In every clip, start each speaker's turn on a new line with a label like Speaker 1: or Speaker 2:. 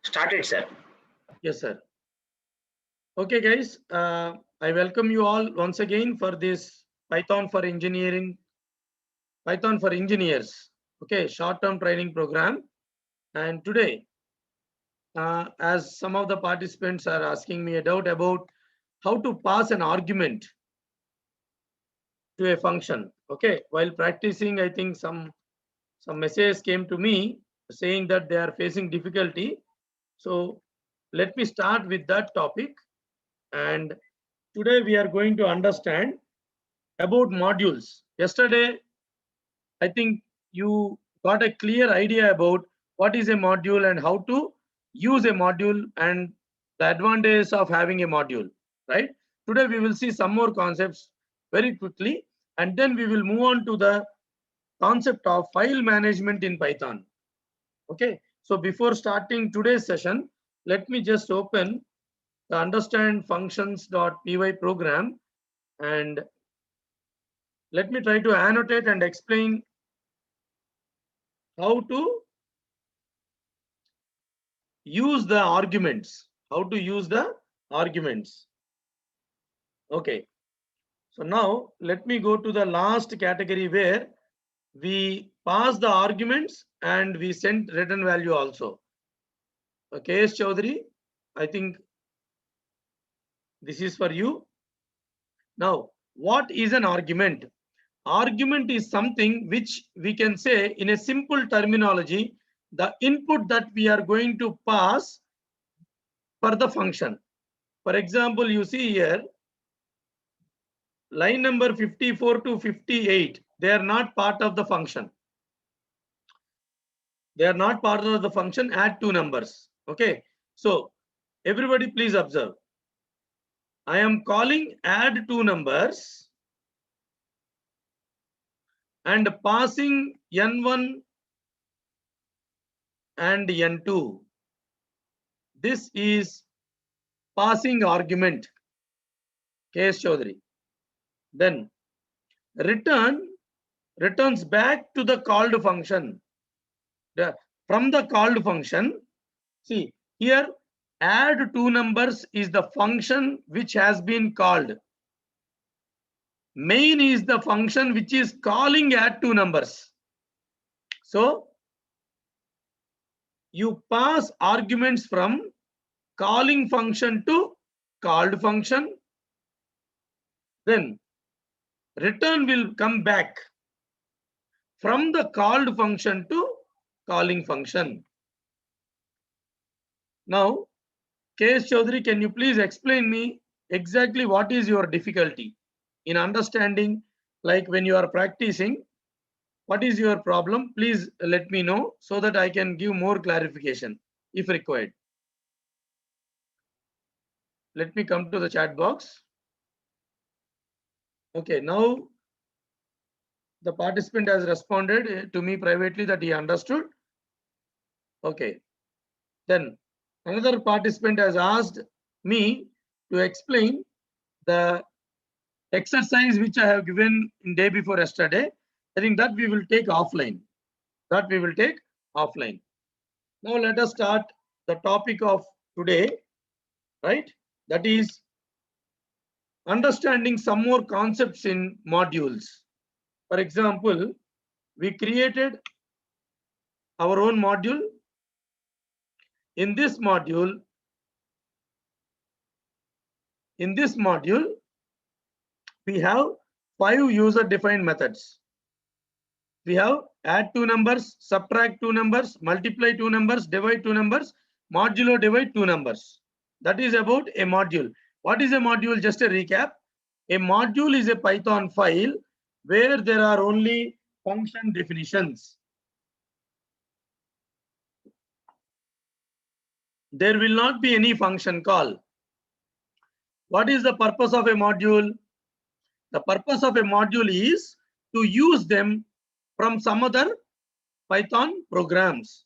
Speaker 1: Started, sir.
Speaker 2: Yes, sir. Okay, guys. I welcome you all once again for this Python for Engineering, Python for Engineers. Okay, short-term training program. And today, as some of the participants are asking me a doubt about how to pass an argument to a function. Okay, while practicing, I think some messages came to me saying that they are facing difficulty. So let me start with that topic. And today we are going to understand about modules. Yesterday, I think you got a clear idea about what is a module and how to use a module and the advantages of having a module, right? Today we will see some more concepts very quickly, and then we will move on to the concept of file management in Python. Okay, so before starting today's session, let me just open the understand functions.py program, and let me try to annotate and explain how to use the arguments. How to use the arguments. Okay, so now let me go to the last category where we pass the arguments and we send return value also. Okay, S. Chaudhary, I think this is for you. Now, what is an argument? Argument is something which we can say in a simple terminology, the input that we are going to pass for the function. For example, you see here, line number 54 to 58, they are not part of the function. They are not part of the function add two numbers. Okay, so everybody please observe. I am calling add two numbers and passing n1 and n2. This is passing argument. K.S. Chaudhary. Then returns back to the called function. From the called function, see here add two numbers is the function which has been called. Main is the function which is calling add two numbers. So you pass arguments from calling function to called function. Then return will come back from the called function to calling function. Now, K.S. Chaudhary, can you please explain me exactly what is your difficulty in understanding, like when you are practicing, what is your problem? Please let me know so that I can give more clarification if required. Let me come to the chat box. Okay, now the participant has responded to me privately that he understood. Okay, then another participant has asked me to explain the exercise which I have given in day before yesterday. I think that we will take offline. Now let us start the topic of today, right? That is understanding some more concepts in modules. For example, we created our own module. In this module, we have 5 user-defined methods. We have add two numbers, subtract two numbers, multiply two numbers, divide two numbers, modulo divide two numbers. That is about a module. What is a module? Just a recap. A module is a Python file where there are only function definitions. There will not be any function call. What is the purpose of a module? The purpose of a module is to use them from some other Python programs.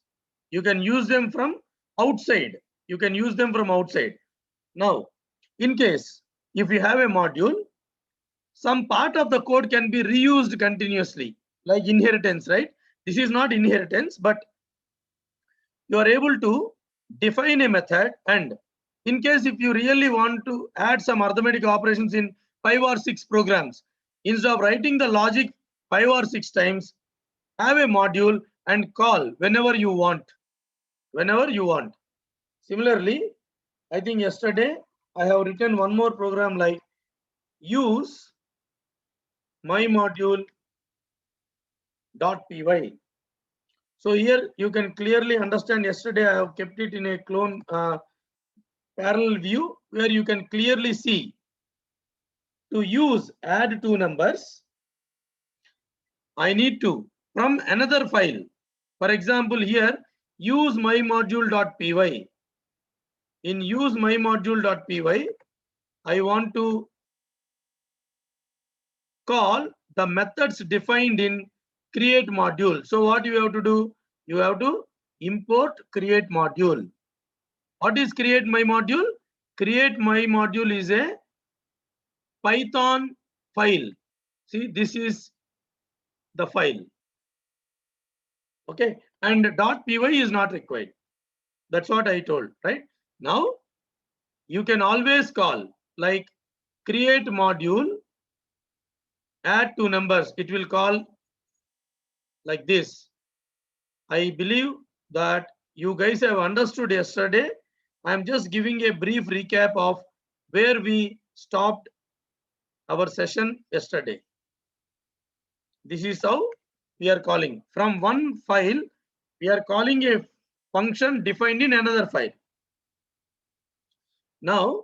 Speaker 2: You can use them from outside. Now, in case if you have a module, some part of the code can be reused continuously, like inheritance, right? This is not inheritance, but you are able to define a method, and in case if you really want to add some arithmetic operations in 5 or 6 programs, instead of writing the logic 5 or 6 times, have a module and call whenever you want. Whenever you want. Similarly, I think yesterday I have written one more program like use my module .py. So here you can clearly understand, yesterday I have kept it in a clone parallel view where you can clearly see to use add two numbers, I need to from another file. For example, here use my module.py. In use my module.py, I want to call the methods defined in create module. So what you have to do? You have to import create module. What is create my module? Create my module is a Python file. See, this is the file. Okay, and .py is not required. That's what I told, right? Now you can always call like create module, add two numbers. It will call like this. I believe that you guys have understood yesterday. I'm just giving a brief recap of where we stopped our session yesterday. This is how we are calling. From one file, we are calling a function defined in another file. Now,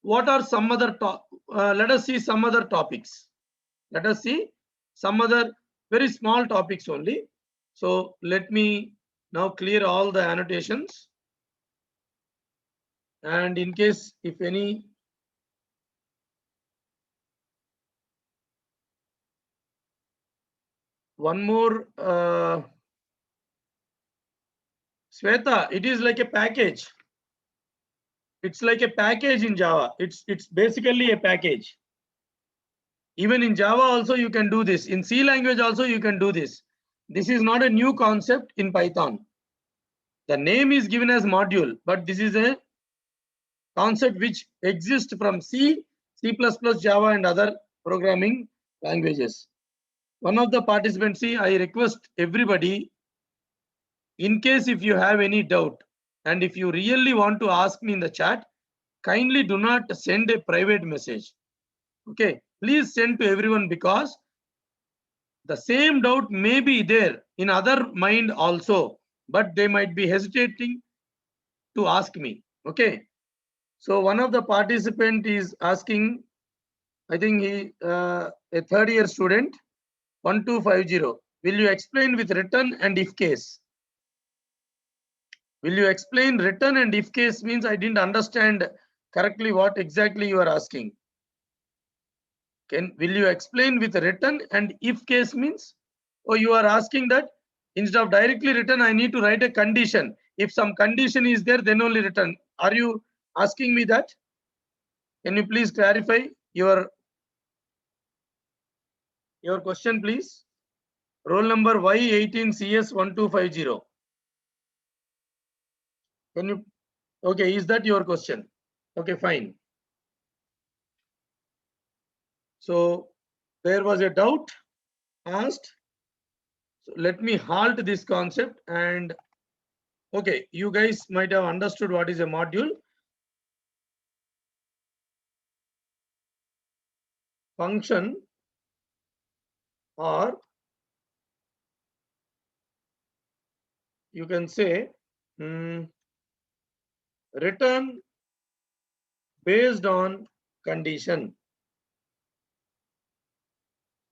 Speaker 2: what are some other let us see some other topics. Let us see some other very small topics only. So let me now clear all the annotations. And in case if any one more Sweta, it is like a package. It's like a package in Java. It's basically a package. Even in Java also you can do this. In C language also you can do this. This is not a new concept in Python. The name is given as module, but this is a concept which exists from C, C++, Java and other programming languages. One of the participants, see, I request everybody, in case if you have any doubt and if you really want to ask me in the chat, kindly do not send a private message. Okay, please send to everyone, because the same doubt may be there in other mind also, but they might be hesitating to ask me. Okay, so one of the participant is asking, I think he a third year student, 1250. Will you explain with return and if case? Will you explain return and if case means I didn't understand correctly what exactly you are asking. Will you explain with return and if case means? Or you are asking that instead of directly return, I need to write a condition. If some condition is there, then only return. Are you asking me that? Can you please clarify your question, please? Roll number Y18CS1250. Can you? Okay, is that your question? Okay, fine. So there was a doubt asked. So let me halt this concept, and okay, you guys might have understood what is a module. Function, or you can say return based on condition.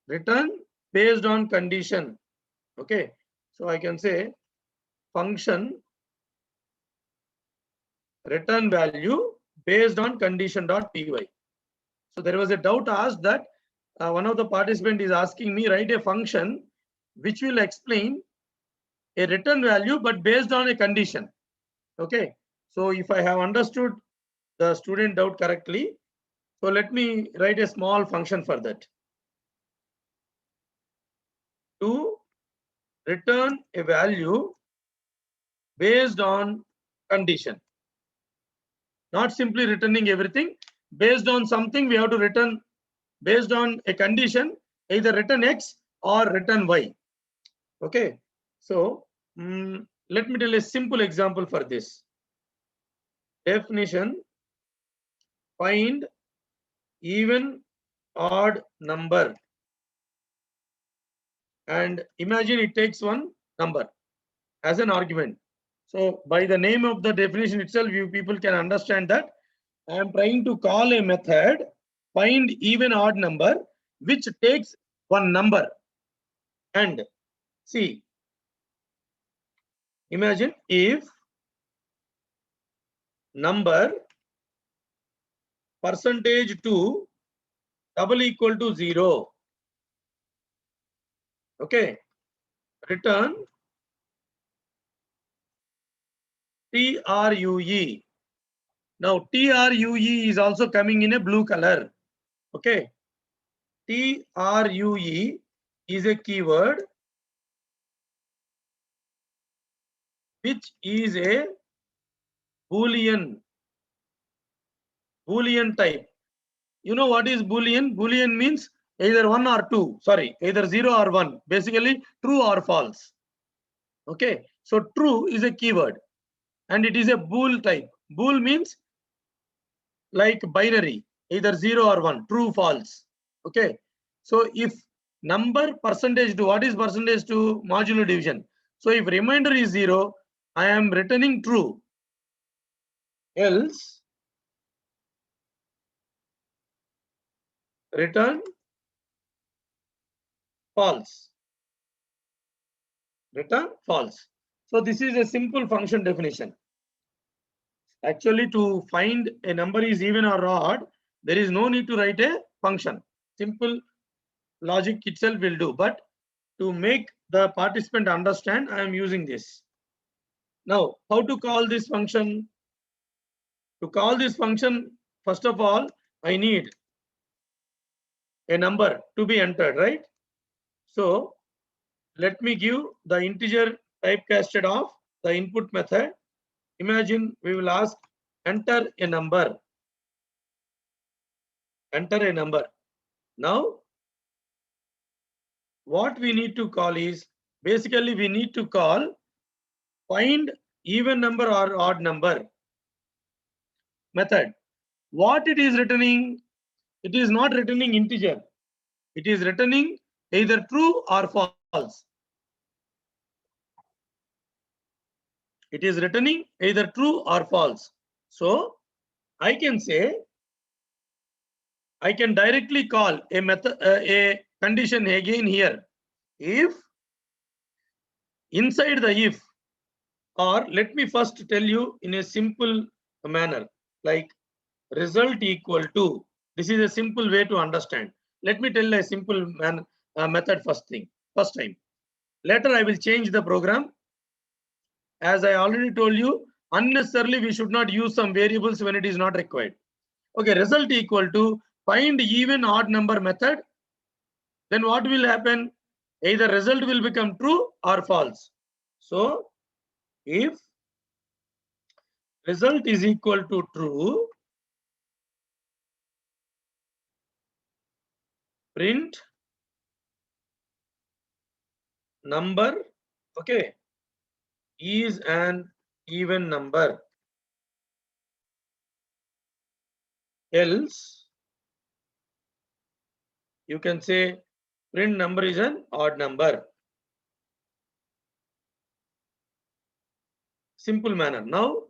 Speaker 2: Return based on condition. Okay, so I can say function return value based on condition.py. So there was a doubt asked that one of the participant is asking me write a function which will explain a return value but based on a condition. Okay, so if I have understood the student doubt correctly, so let me write a small function for that. To return a value based on condition. Not simply returning everything. Based on something, we have to return based on a condition, either return X or return Y. Okay. So let me tell a simple example for this. Definition: find even odd number, and imagine it takes one number as an argument. So by the name of the definition itself, you people can understand that I am trying to call a method find even odd number which takes one number. And see, imagine if number percentage 2 double equal to 0. Okay, return TRUE. Now TRUE is also coming in a blue color. Okay, TRUE is a keyword which is a Boolean type. You know what is Boolean? Boolean means either 1 or 2. Sorry, either 0 or 1. Basically, true or false. Okay, so true is a keyword and it is a bool type. Bool means like binary, either 0 or 1, true, false. Okay, so if number percentage to, what is percentage to? Modulo division. So if remainder is 0, I am returning true. Else return false. Return false. So this is a simple function definition. Actually, to find a number is even or odd, there is no need to write a function. Simple logic itself will do. But to make the participant understand, I am using this. Now, how to call this function? To call this function, first of all, I need a number to be entered, right? So let me give the integer typecasted of the input method. Imagine we will ask enter a number. Enter a number. Now, what we need to call is, basically we need to call find even number or odd number method. What it is returning? It is not returning integer. It is returning either true or false. It is returning either true or false. So I can say, I can directly call a method, a condition again here. If inside the if, or let me first tell you in a simple manner, like result equal to, this is a simple way to understand. Let me tell a simple method first time. Later I will change the program. As I already told you, unnecessarily we should not use some variables when it is not required. Okay, result equal to find even odd number method. Then what will happen? Either result will become true or false. So if result is equal to true, print number, okay, is an even number. Else you can say print number is an odd number. Simple manner. Now,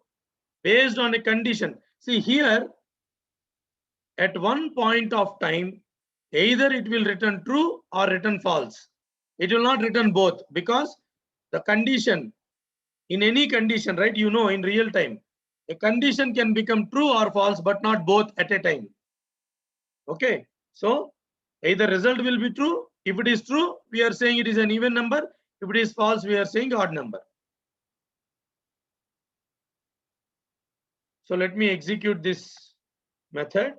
Speaker 2: based on a condition, see here, at one point of time, either it will return true or return false. It will not return both, because the condition, in any condition, right, you know, in real time, a condition can become true or false, but not both at a time. Okay, so either result will be true. If it is true, we are saying it is an even number. If it is false, we are saying odd number. So let me execute this method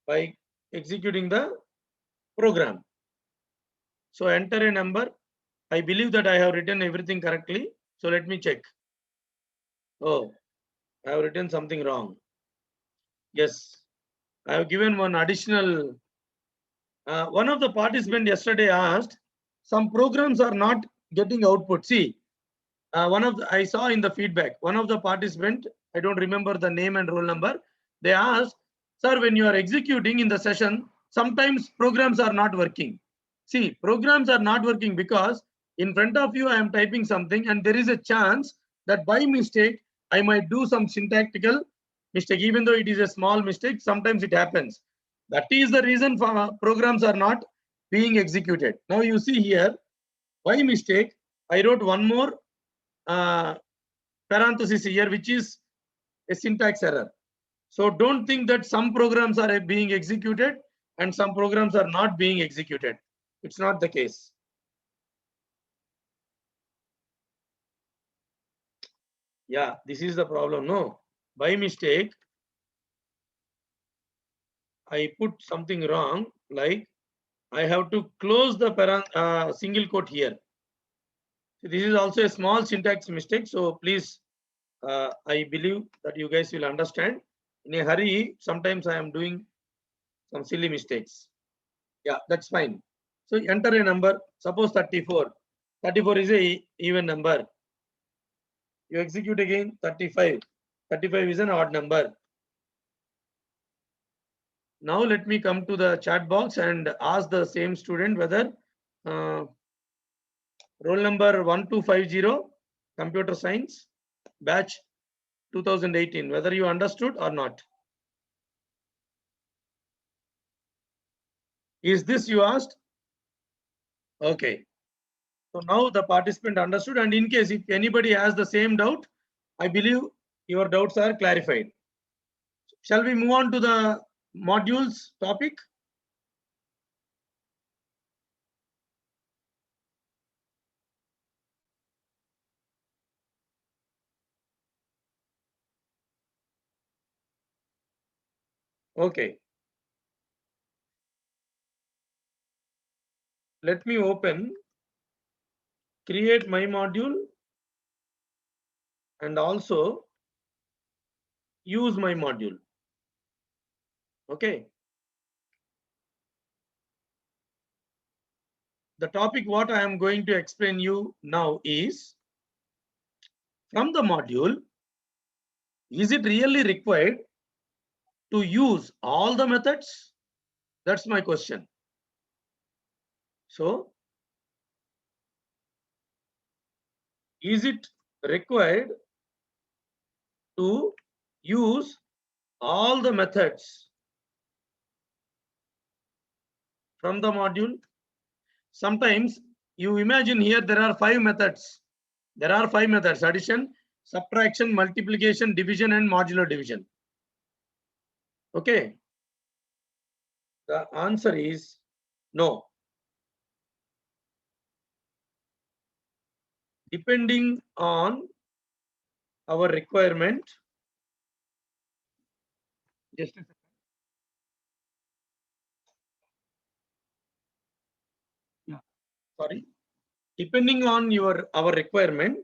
Speaker 2: by executing the program. So enter a number. I believe that I have written everything correctly. So let me check. Oh, I have written something wrong. Yes, I have given one additional. One of the participants yesterday asked, some programs are not getting output. See, I saw in the feedback, one of the participant, I don't remember the name and roll number. They asked, sir, when you are executing in the session, sometimes programs are not working. See, programs are not working because in front of you, I am typing something and there is a chance that by mistake, I might do some syntactical mistake, even though it is a small mistake, sometimes it happens. That is the reason for programs are not being executed. Now you see here, by mistake, I wrote one more parenthesis here, which is a syntax error. So don't think that some programs are being executed and some programs are not being executed. It's not the case. Yeah, this is the problem. No, by mistake, I put something wrong, like I have to close the single quote here. This is also a small syntax mistake. So please, I believe that you guys will understand. In a hurry, sometimes I am doing some silly mistakes. Yeah, that's fine. So enter a number, suppose 34. 34 is a even number. You execute again 35. 35 is an odd number. Now let me come to the chat box and ask the same student whether roll number 1250, computer science, batch 2018, whether you understood or not. Is this you asked? Okay. So now the participant understood, and in case if anybody has the same doubt, I believe your doubts are clarified. Shall we move on to the modules topic? Okay. Let me open, create my module, and also use my module. Okay. The topic what I am going to explain you now is, from the module, is it really required to use all the methods? That's my question. So, is it required to use all the methods from the module? Sometimes you imagine here there are 5 methods. There are 5 methods: addition, subtraction, multiplication, division, and modular division. Okay. The answer is no. Depending on our requirement, just a second. Yeah, sorry. Depending on our requirement,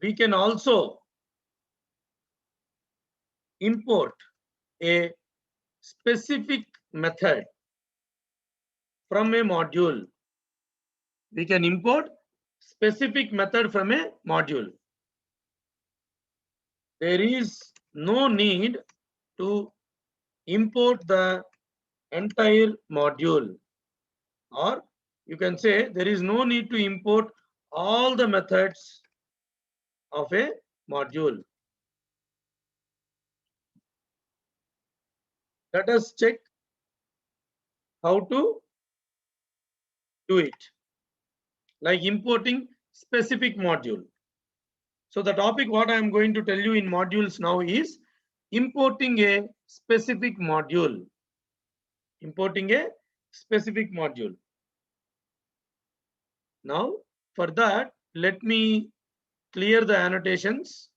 Speaker 2: we can also import a specific method from a module. We can import specific method from a module. There is no need to import the entire module, or you can say there is no need to import all the methods of a module. Let us check how to do it, like importing specific module. So the topic what I am going to tell you in modules now is importing a specific module. Importing a specific module. Now for that, let me clear the annotations.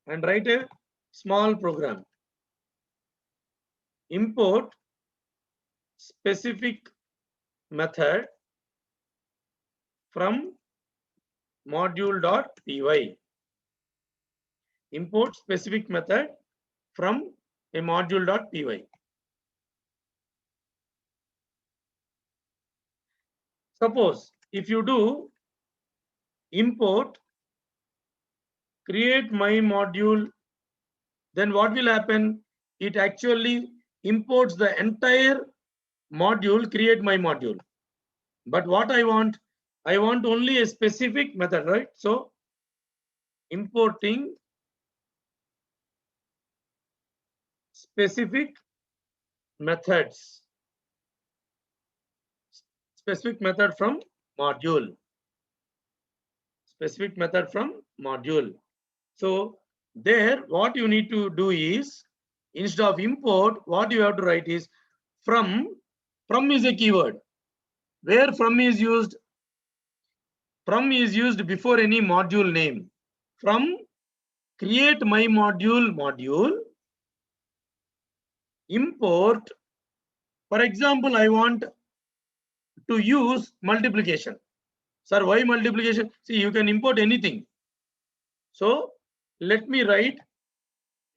Speaker 2: And write a small program. Import specific method from module.py. Import specific method from a module.py. Suppose if you do import create my module, then what will happen? It actually imports the entire module, create my module. But what I want only a specific method, right? So importing specific methods, specific method from module, specific method from module. So there, what you need to do is, instead of import, what you have to write is from. From is a keyword. Where from is used? From is used before any module name. From create my module, import. For example, I want to use multiplication. Sir, why multiplication? See, you can import anything. So let me write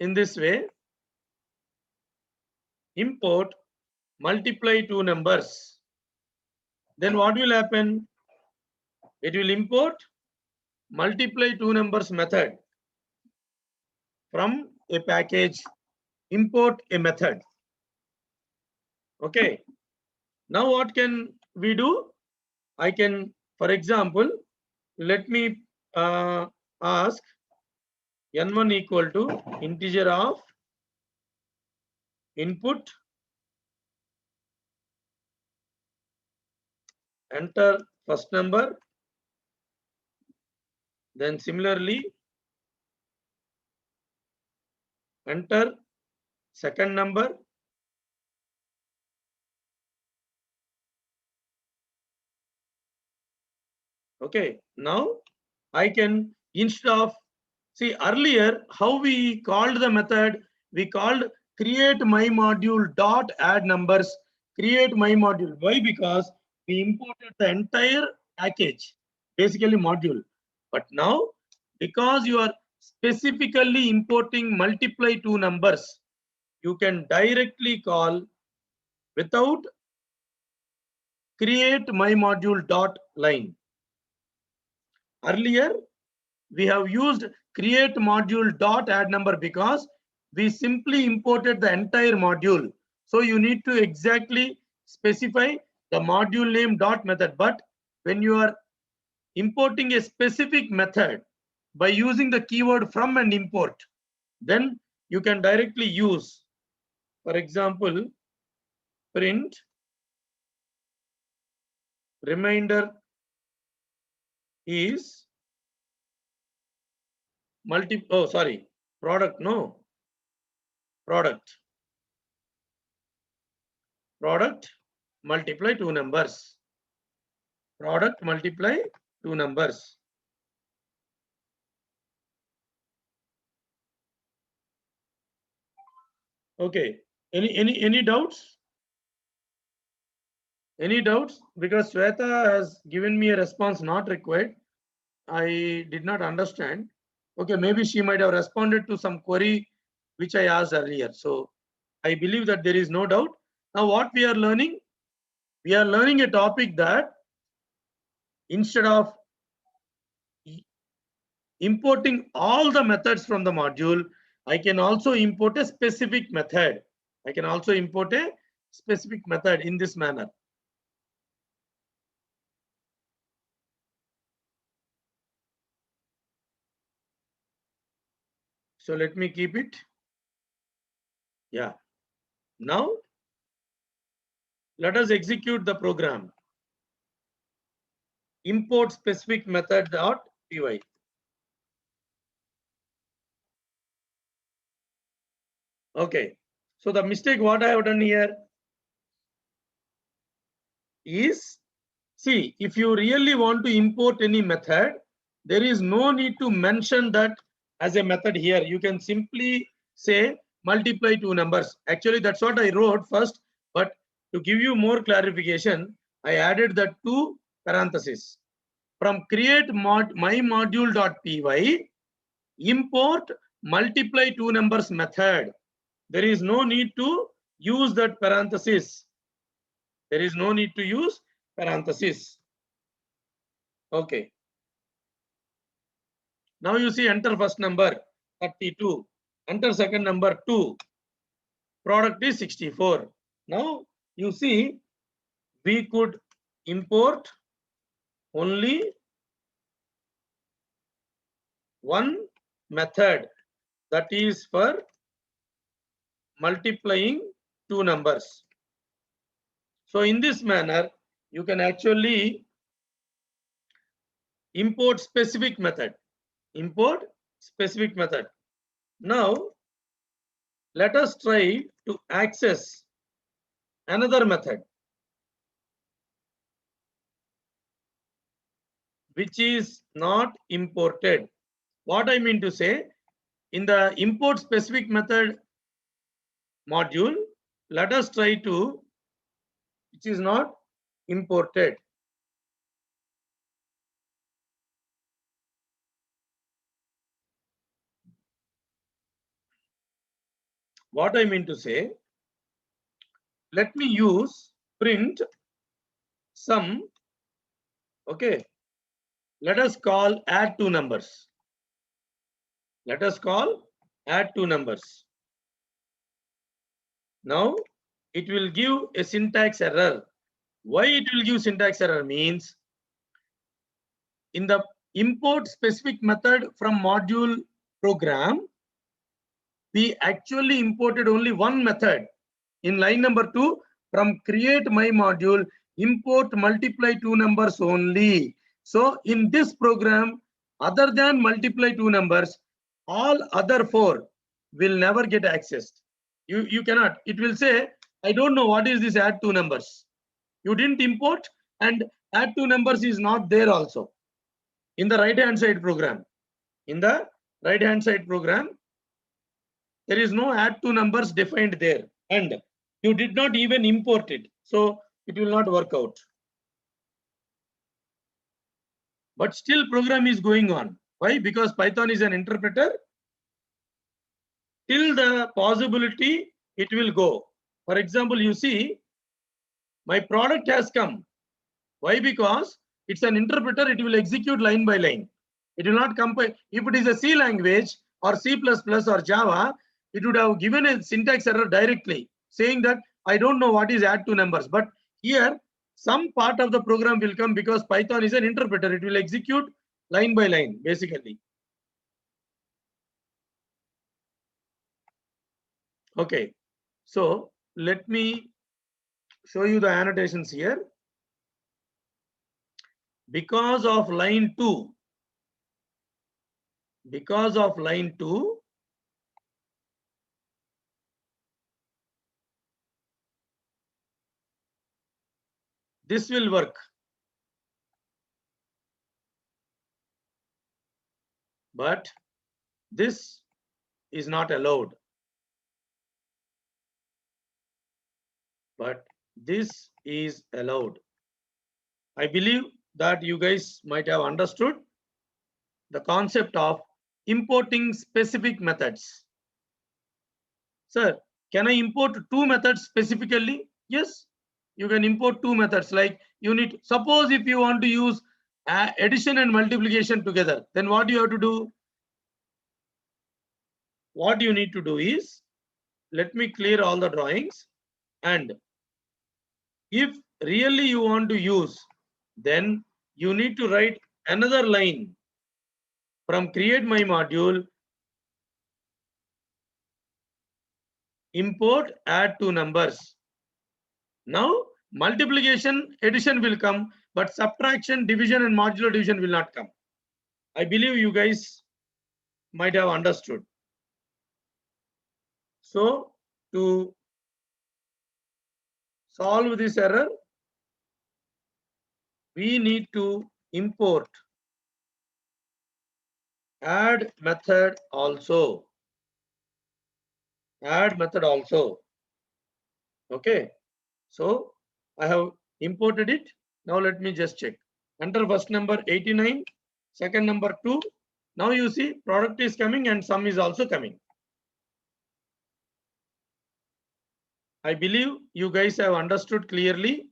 Speaker 2: in this way. Import multiply two numbers. Then what will happen? It will import multiply two numbers method from a package, import a method. Okay. Now what can we do? I can, for example, let me ask n1 equal to integer of input, enter first number, then similarly enter second number, okay. Now I can, instead of, see earlier how we called the method, we called create my module dot add numbers, create my module. Why? Because we imported the entire package, basically module. But now, because you are specifically importing multiply two numbers, you can directly call without create my module dot line. Earlier, we have used create module dot add number because we simply imported the entire module. So you need to exactly specify the module name dot method. But when you are importing a specific method by using the keyword from and import, then you can directly use, for example, print remainder is product multiply two numbers, product multiply two numbers. Okay, any doubts? Any doubts? Because Shweta has given me a response not required. I did not understand. Okay, maybe she might have responded to some query which I asked earlier. So I believe that there is no doubt. Now what we are learning? We are learning a topic that instead of importing all the methods from the module, I can also import a specific method. I can also import a specific method in this manner. So let me keep it. Yeah. Now let us execute the program. Import specific method dot py. Okay. So the mistake what I have done here is, see, if you really want to import any method, there is no need to mention that as a method here. You can simply say multiply two numbers. Actually, that's what I wrote first, but To give you more clarification, I added the two parentheses. From create my module.py, import multiply two numbers method. There is no need to use that parenthesis. There is no need to use parenthesis. Okay. Now you see enter first number 32, enter second number 2, product is 64. Now you see we could import only one method, that is for multiplying two numbers. So in this manner, you can actually import specific method. Import specific method. Now let us try to access another method which is not imported. What I mean to say, in the import specific method module, let us try to, which is not imported. What I mean to say, let me use print sum. Okay, let us call add two numbers. Let us call add two numbers. Now it will give a syntax error. Why it will give syntax error means, in the import specific method from module program, we actually imported only one method. In line number 2, from create my module, import multiply two numbers only. So in this program, other than multiply two numbers, all other four will never get accessed. You cannot. It will say, I don't know what is this add two numbers. You didn't import, and add two numbers is not there also. In the right hand side program. In the right hand side program, there is no add two numbers defined there, and you did not even import it, so it will not work out. But still program is going on. Why? Because Python is an interpreter. Till the possibility it will go. For example, you see my product has come. Why? Because it's an interpreter, it will execute line by line. It will not compile. If it is a C language or C++ or Java, it would have given a syntax error directly, saying that I don't know what is add two numbers. But here, some part of the program will come because Python is an interpreter. It will execute line by line, basically. Okay, so let me show you the annotations here. Because of line 2, this will work. But this is not allowed. But this is allowed. I believe that you guys might have understood the concept of importing specific methods. Sir, can I import two methods specifically? Yes, you can import two methods. Like you need, suppose if you want to use addition and multiplication together, then what do you have to do? What you need to do is, let me clear all the drawings, and if really you want to use, then you need to write another line from create my module, import add two numbers. Now multiplication, addition will come, but subtraction, division and modular division will not come. I believe you guys might have understood. So to solve this error, we need to import add method also. Add method also. Okay. So I have imported it. Now let me just check. Enter first number 89, second number 2. Now you see product is coming and sum is also coming. I believe you guys have understood clearly.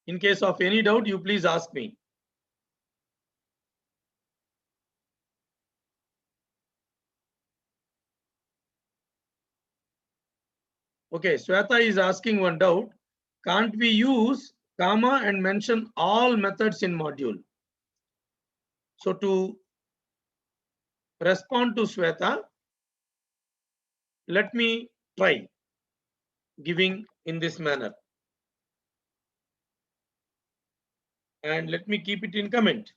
Speaker 2: In case of any doubt, you please ask me. Okay, Sweta is asking one doubt. Can't we use comma and mention all methods in module? So to respond to Sweta, let me try giving in this manner. And let me keep it in comment.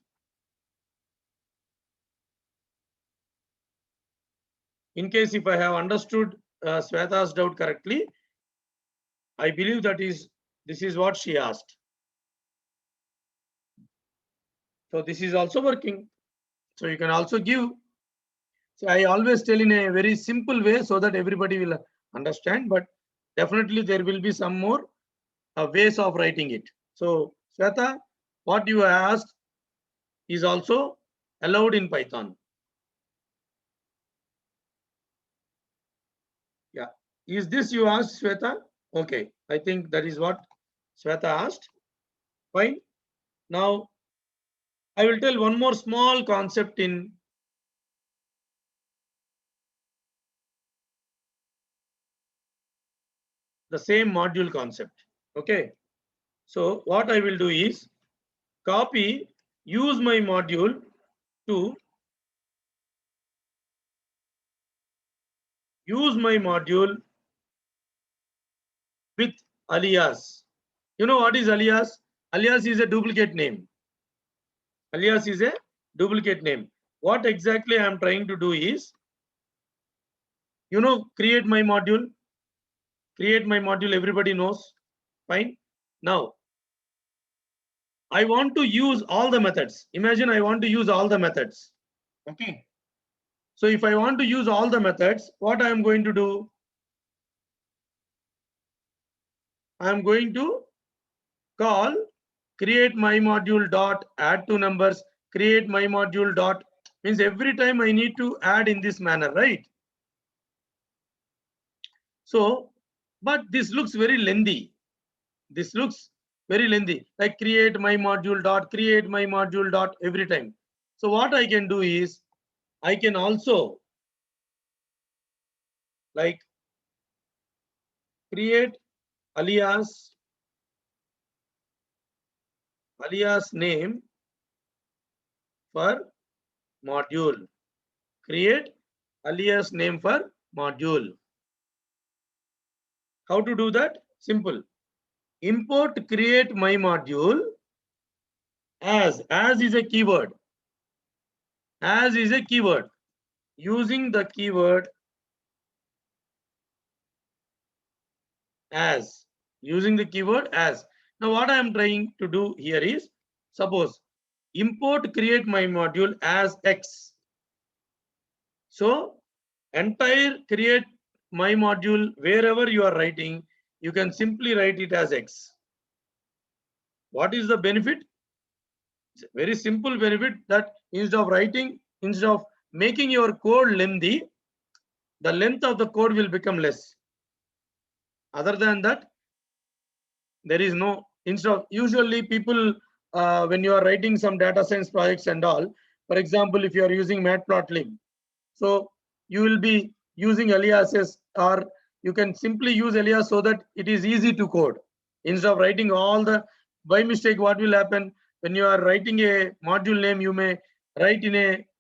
Speaker 2: In case if I have understood Sweta's doubt correctly, I believe that this is what she asked. So this is also working. So you can also give. So I always tell in a very simple way so that everybody will understand, but definitely there will be some more ways of writing it. So Sweta, what you asked is also allowed in Python. Yeah. Is this you asked, Sweta? Okay. I think that is what Sweta asked. Fine. Now, I will tell one more small concept in the same module concept. Okay. So what I will do is copy, use my module to use my module with alias. You know what is alias? Alias is a duplicate name. Alias is a duplicate name. What exactly I am trying to do is, create my module. Create my module, everybody knows. Fine. Now, I want to use all the methods. Imagine I want to use all the methods. Okay. So if I want to use all the methods, what I am going to do? I am going to call create my module dot add two numbers, create my module dot, means every time I need to add in this manner, right? So, but this looks very lengthy. This looks very lengthy, like create my module dot every time. So what I can do is I can also like create alias name for module. Create alias name for module. How to do that? Simple. Import create my module as is a keyword. As is a keyword. Using the keyword as. Using the keyword as. Now what I am trying to do here is, suppose import create my module as X. So entire create my module, wherever you are writing, you can simply write it as X. What is the benefit? It's a very simple benefit that instead of making your code lengthy, the length of the code will become less. Other than that, there is no, instead of, usually people, when you are writing some data science projects and all, for example, if you are using matplotlib, so you will be using aliases, or you can simply use alias so that it is easy to code. Instead of writing all the, by mistake, what will happen when you are writing a module name, you may write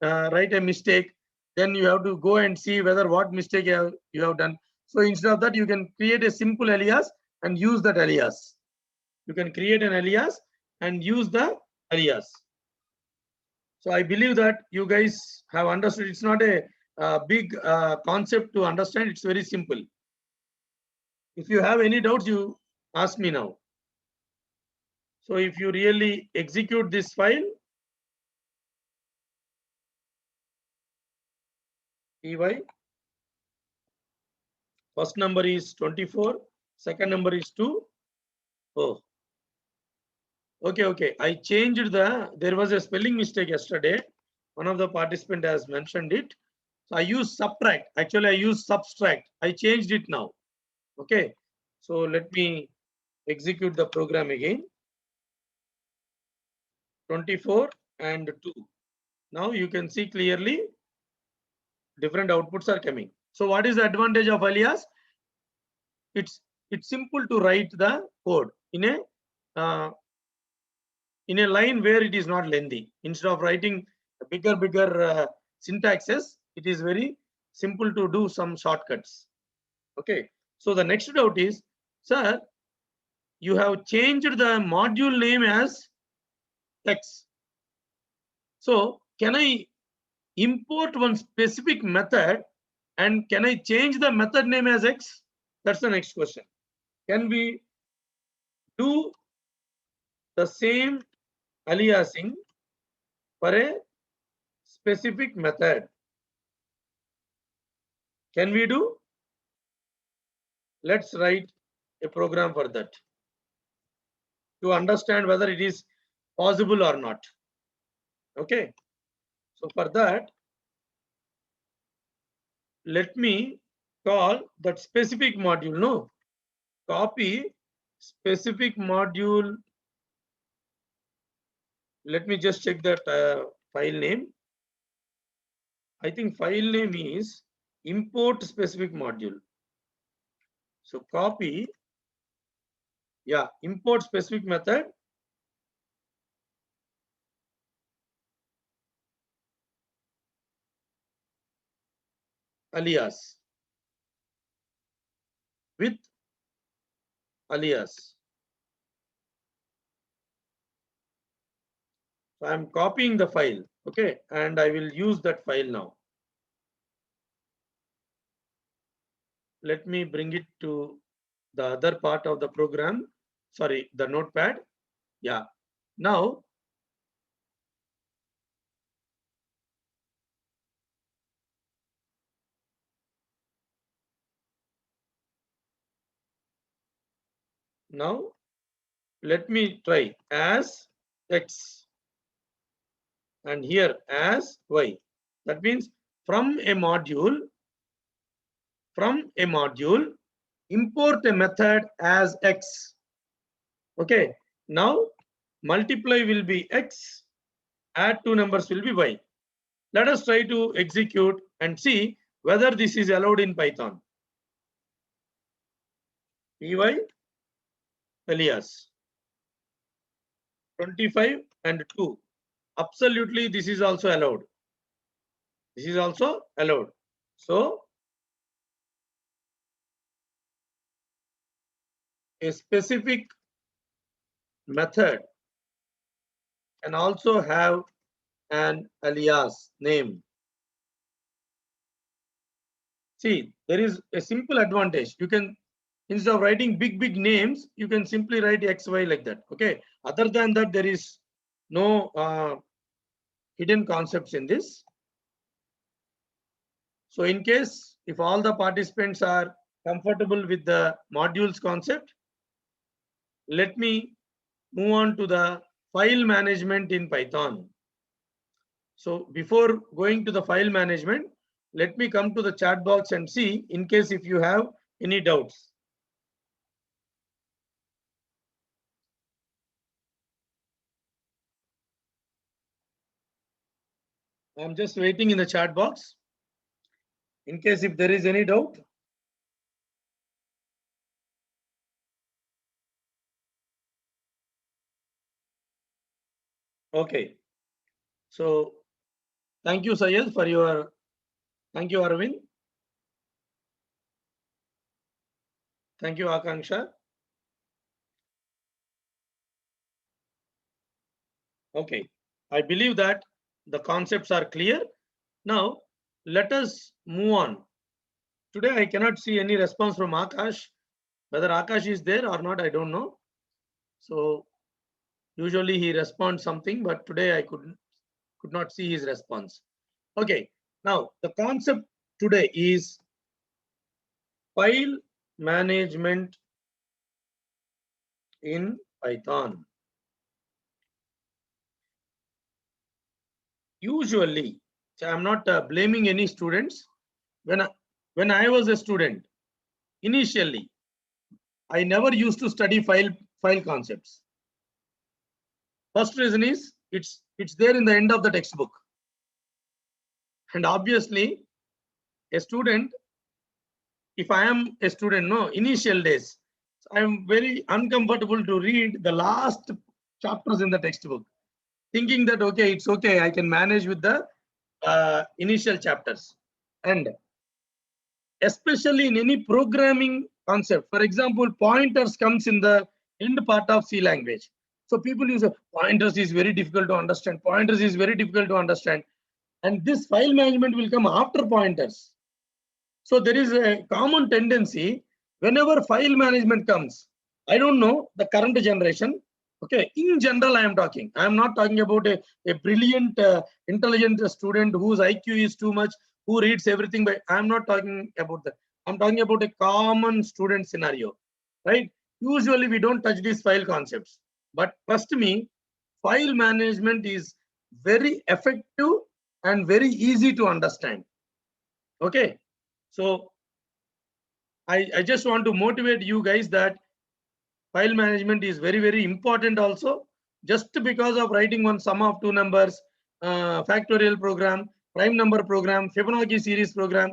Speaker 2: write a mistake, then you have to go and see whether what mistake you have done. So instead of that, you can create a simple alias and use that alias. You can create an alias and use the alias. So I believe that you guys have understood. It's not a big concept to understand. It's very simple. If you have any doubts, you ask me now. So if you really execute this file, py First number is 24. Second number is 2. Oh, okay. I changed there was a spelling mistake yesterday. One of the participant has mentioned it. So I use subtract. Actually, I use subtract. I changed it now. Okay. So let me execute the program again. 24 and 2. Now you can see clearly different outputs are coming. So what is the advantage of alias? It's simple to write the code in a line where it is not lengthy. Instead of writing bigger syntaxes, it is very simple to do some shortcuts. Okay. So the next doubt is, sir, you have changed the module name as X. So can I import one specific method and can I change the method name as X? That's the next question. Can we do the same aliasing for a specific method? Can we do? Let's write a program for that to understand whether it is possible or not. Okay. So for that, let me call that specific module. No, copy specific module. Let me just check that file name. I think file name is import specific module. So copy, yeah, import specific method. Alias with alias. So I'm copying the file, okay, and I will use that file now. Let me bring it to the other part of the program. Sorry, the notepad. Yeah. Now, let me try as X and here as Y. That means from a module, import a method as X. Okay. Now multiply will be X, add two numbers will be Y. Let us try to execute and see whether this is allowed in Python. Py alias 25 and 2. Absolutely, this is also allowed. This is also allowed. So a specific method can also have an alias name. See, there is a simple advantage. You can, instead of writing big names, you can simply write XY like that. Okay. Other than that, there is no hidden concepts in this. So in case if all the participants are comfortable with the modules concept, let me move on to the file management in Python. So before going to the file management, let me come to the chat box and see in case if you have any doubts. I'm just waiting in the chat box in case if there is any doubt. Okay. So thank you, Sayed, for your, thank you, Arvind. Thank you, Akanksha. Okay. I believe that the concepts are clear. Now, let us move on. Today, I cannot see any response from Akash. Whether Akash is there or not, I don't know. So usually he responds something, but today I could not see his response. Okay. Now, the concept today is File management in Python. Usually, so I'm not blaming any students. When I was a student, initially, I never used to study file concepts. First reason is it's there in the end of the textbook, and obviously, a student, if I am a student, no, initial days, I am very uncomfortable to read the last chapters in the textbook, thinking that okay, it's okay, I can manage with the initial chapters. And especially in any programming concept, for example, pointers comes in the end part of C language. So people use pointers is very difficult to understand. Pointers is very difficult to understand, and this file management will come after pointers. So there is a common tendency whenever file management comes. I don't know the current generation. Okay, in general, I am talking. I am not talking about a brilliant, intelligent student whose IQ is too much, who reads everything. But I am not talking about that. I'm talking about a common student scenario, right? Usually, we don't touch these file concepts. But trust me, file management is very effective and very easy to understand. Okay. So I just want to motivate you guys that file management is very, very important also. Just because of writing one sum of two numbers, factorial program, prime number program, Fibonacci series program,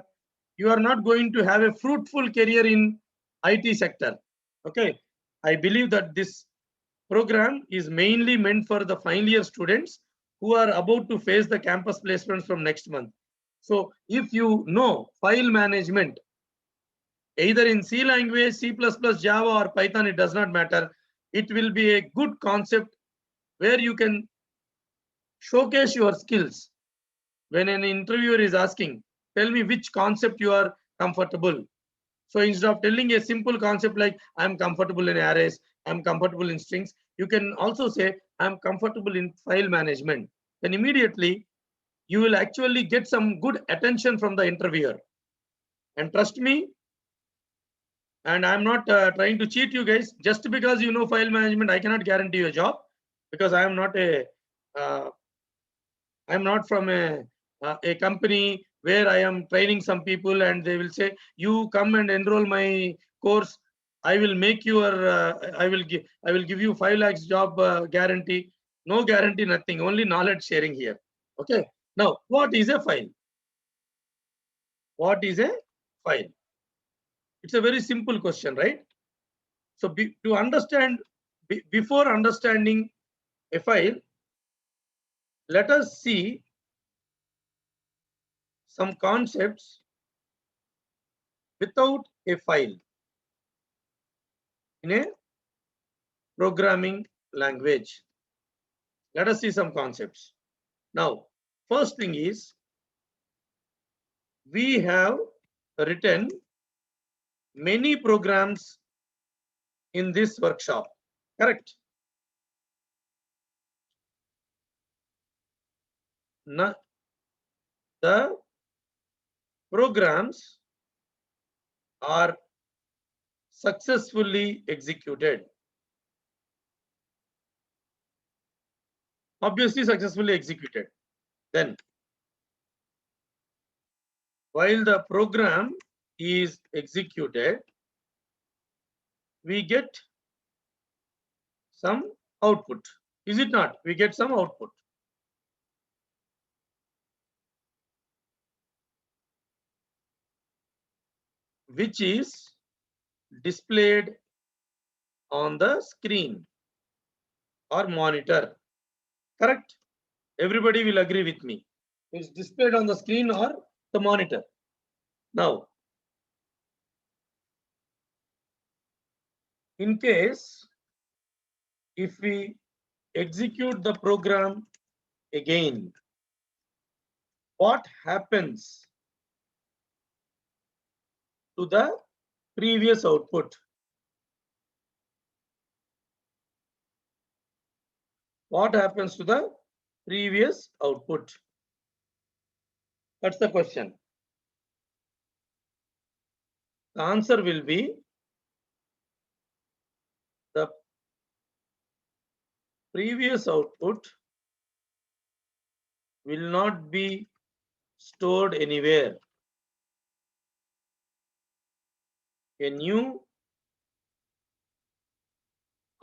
Speaker 2: you are not going to have a fruitful career in IT sector. Okay. I believe that this program is mainly meant for the final year students who are about to face the campus placements from next month. So if you know file management, either in C language, C++, Java, or Python, it does not matter. It will be a good concept where you can showcase your skills. When an interviewer is asking, tell me which concept you are comfortable. So instead of telling a simple concept like I'm comfortable in arrays, I'm comfortable in strings, you can also say I'm comfortable in file management. Then immediately you will actually get some good attention from the interviewer. And trust me, and I'm not trying to cheat you guys. Just because you know file management, I cannot guarantee you a job, because I am not I'm not from a company where I am training some people and they will say you come and enroll my course. I will make your I will give you 5 lakhs job guarantee. No guarantee, nothing. Only knowledge sharing here. Okay. Now, what is a file? What is a file? It's a very simple question, right? So to understand, before understanding a file, let us see some concepts without a file in a programming language. Let us see some concepts. Now, first thing is, we have written many programs in this workshop, correct? Now, the programs are successfully executed. Obviously successfully executed. Then, while the program is executed, we get some output. Is it not? We get some output. Which is displayed on the screen or monitor. Correct? Everybody will agree with me. It's displayed on the screen or the monitor. Now, in case if we execute the program again, what happens to the previous output? What happens to the previous output? That's the question. The answer will be the previous output will not be stored anywhere. A new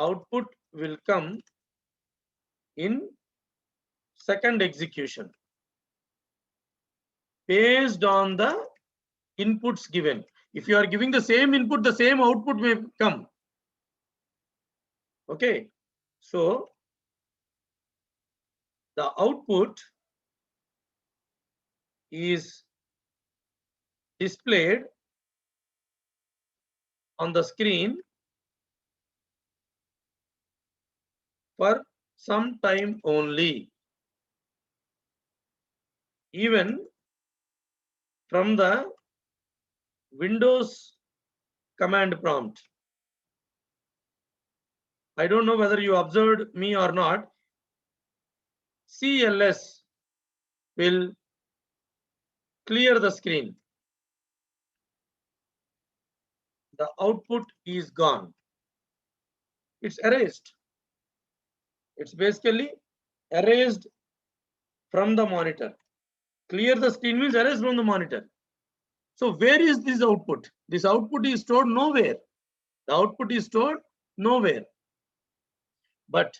Speaker 2: output will come in second execution based on the inputs given. If you are giving the same input, the same output may come. Okay, so the output is displayed on the screen for some time only, even from the Windows command prompt. I don't know whether you observed me or not. CLS will clear the screen. The output is gone. It's erased. It's basically erased from the monitor. Clear the screen means erase from the monitor. So where is this output? This output is stored nowhere. The output is stored nowhere. But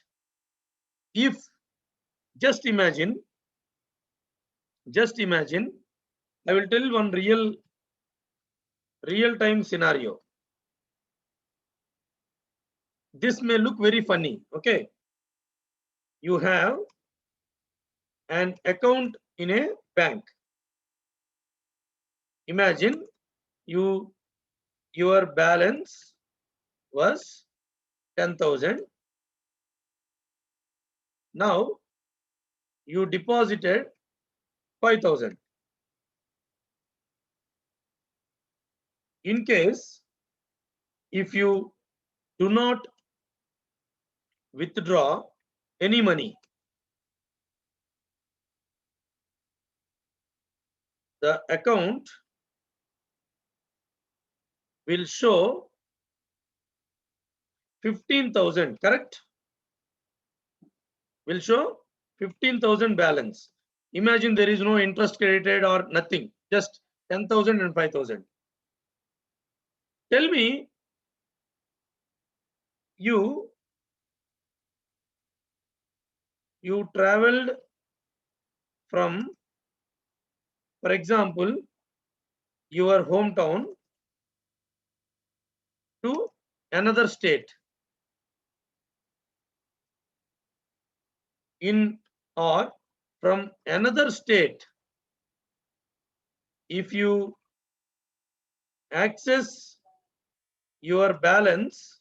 Speaker 2: if just imagine, I will tell one real-time scenario. This may look very funny. Okay, you have an account in a bank. Imagine your balance was 10,000. Now you deposited 5,000. In case if you do not withdraw any money, the account will show 15,000, correct? Will show 15,000 balance. Imagine there is no interest credited or nothing, just 10,000 and 5,000. Tell me, you traveled from, for example, your hometown to another state or from another state. If you access your balance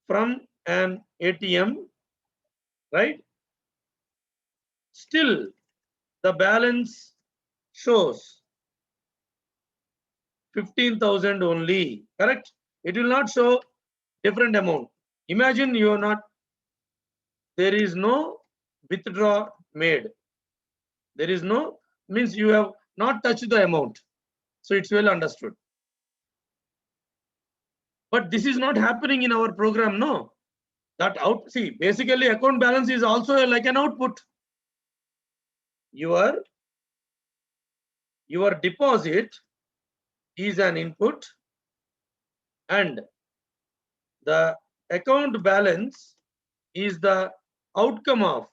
Speaker 2: from an ATM, right? Still the balance shows 15,000 only, correct? It will not show different amount. Imagine there is no withdraw made. There is no, means you have not touched the amount. So it's well understood. But this is not happening in our program, no. See, basically account balance is also like an output. Your deposit is an input and the account balance is the outcome of,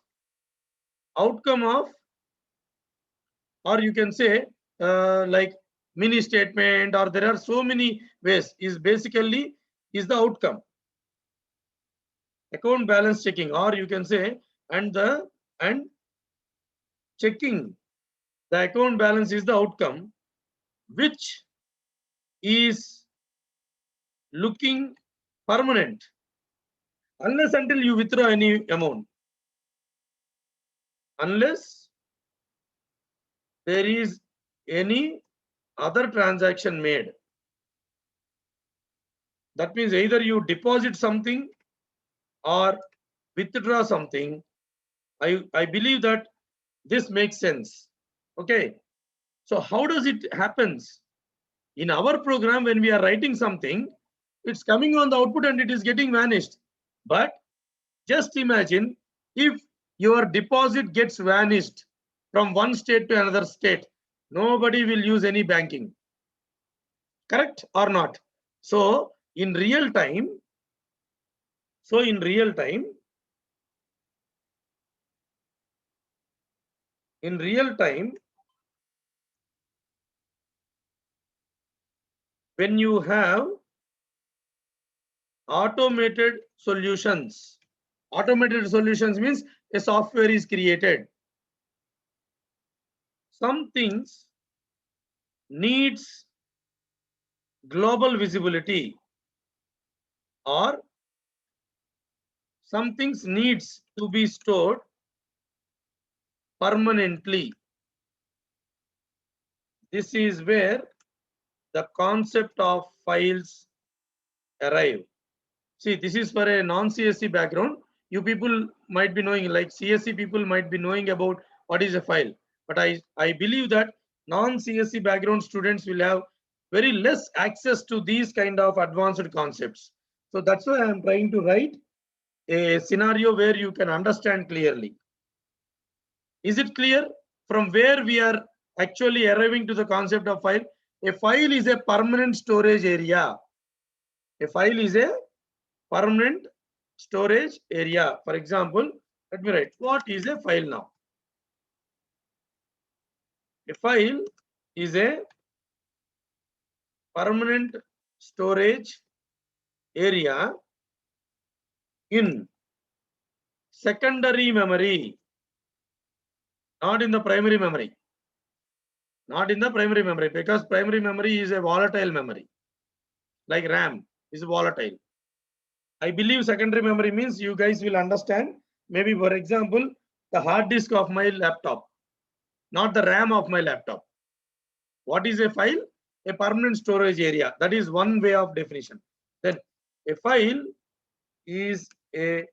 Speaker 2: or you can say like mini statement, or there are so many ways, is basically is the outcome. Account balance checking, or you can say and checking the account balance is the outcome, which is looking permanent unless until you withdraw any amount. Unless there is any other transaction made. That means either you deposit something or withdraw something. I believe that this makes sense. Okay. So how does it happens? In our program, when we are writing something, it's coming on the output and it is getting vanished. But just imagine if your deposit gets vanished from one state to another state, nobody will use any banking. Correct or not? So in real time, in real time, when you have automated solutions means a software is created. Some things needs global visibility, or some things needs to be stored permanently. This is where the concept of files arrive. See, this is for a non-CSC background. You people might be knowing, like CSC people might be knowing about what is a file. But I believe that non-CSC background students will have very less access to these kind of advanced concepts. So that's why I'm trying to write a scenario where you can understand clearly. Is it clear from where we are actually arriving to the concept of file? A file is a permanent storage area. A file is a permanent storage area. For example, let me write, what is a file now? A file is a permanent storage area in secondary memory, not in the primary memory. Not in the primary memory, because primary memory is a volatile memory, like RAM is volatile. I believe secondary memory means you guys will understand. Maybe, for example, the hard disk of my laptop, not the RAM of my laptop. What is a file? A permanent storage area. That is one way of definition. Then a file is a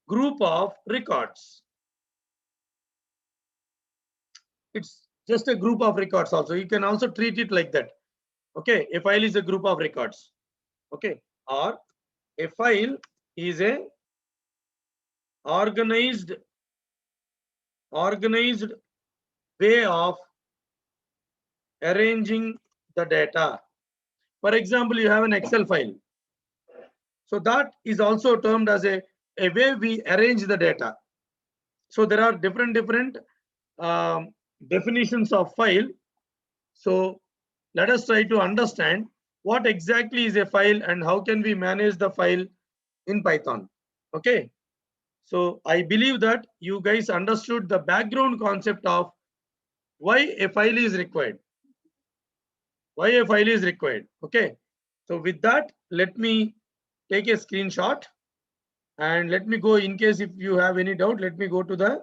Speaker 2: group of records. It's just a group of records also. You can also treat it like that. Okay, a file is a group of records. Okay, or a file is a organized way of arranging the data. For example, you have an Excel file. So that is also termed as a way we arrange the data. So there are different definitions of file. So let us try to understand what exactly is a file and how can we manage the file in Python. Okay. So I believe that you guys understood the background concept of why a file is required. Why a file is required. Okay. So with that, let me take a screenshot and let me go. In case if you have any doubt, let me go to the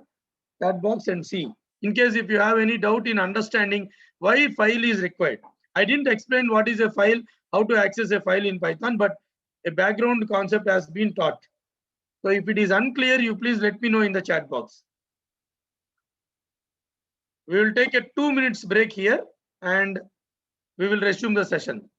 Speaker 2: chat box and see. In case if you have any doubt in understanding why file is required. I didn't explain what is a file, how to access a file in Python, but a background concept has been taught. So if it is unclear, you please let me know in the chat box. We will take a 2 minutes break here and we will resume the session.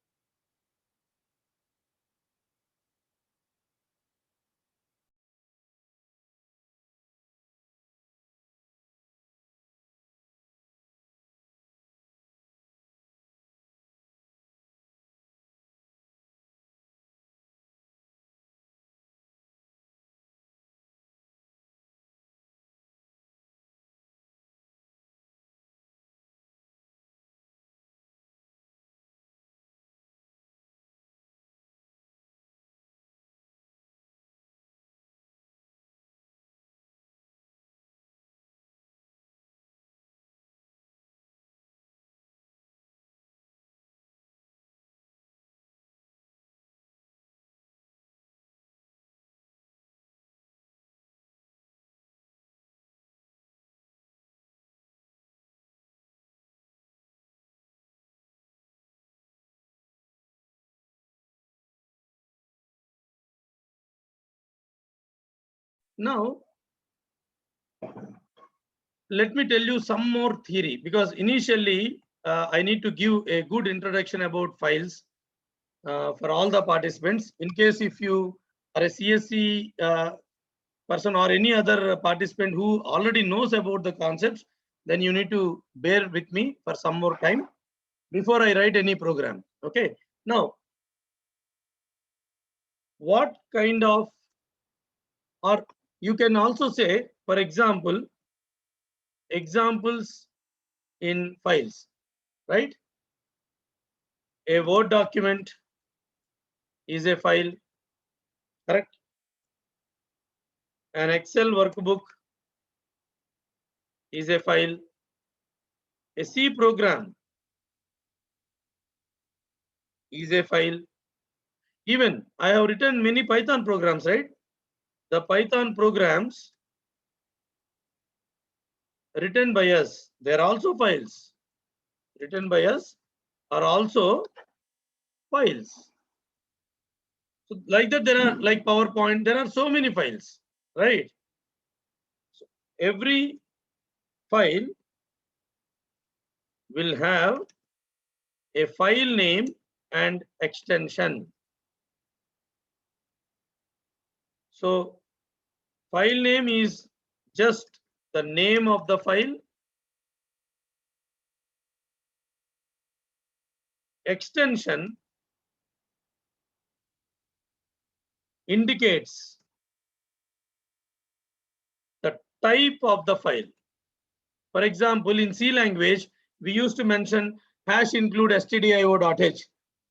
Speaker 2: Now, let me tell you some more theory, because initially I need to give a good introduction about files for all the participants. In case if you are a CSC person or any other participant who already knows about the concepts, then you need to bear with me for some more time before I write any program. Okay. Now, what kind of, or you can also say, for example, examples in files, right? A Word document is a file, correct? An Excel workbook is a file. A C program is a file. Even I have written many Python programs, right? The Python programs written by us, they're also files. Written by us are also files. So like that, there are like PowerPoint, there are so many files, right? So every file will have a file name and extension. So file name is just the name of the file. Extension indicates the type of the file. For example, in C language, we used to mention hash include stdio.h.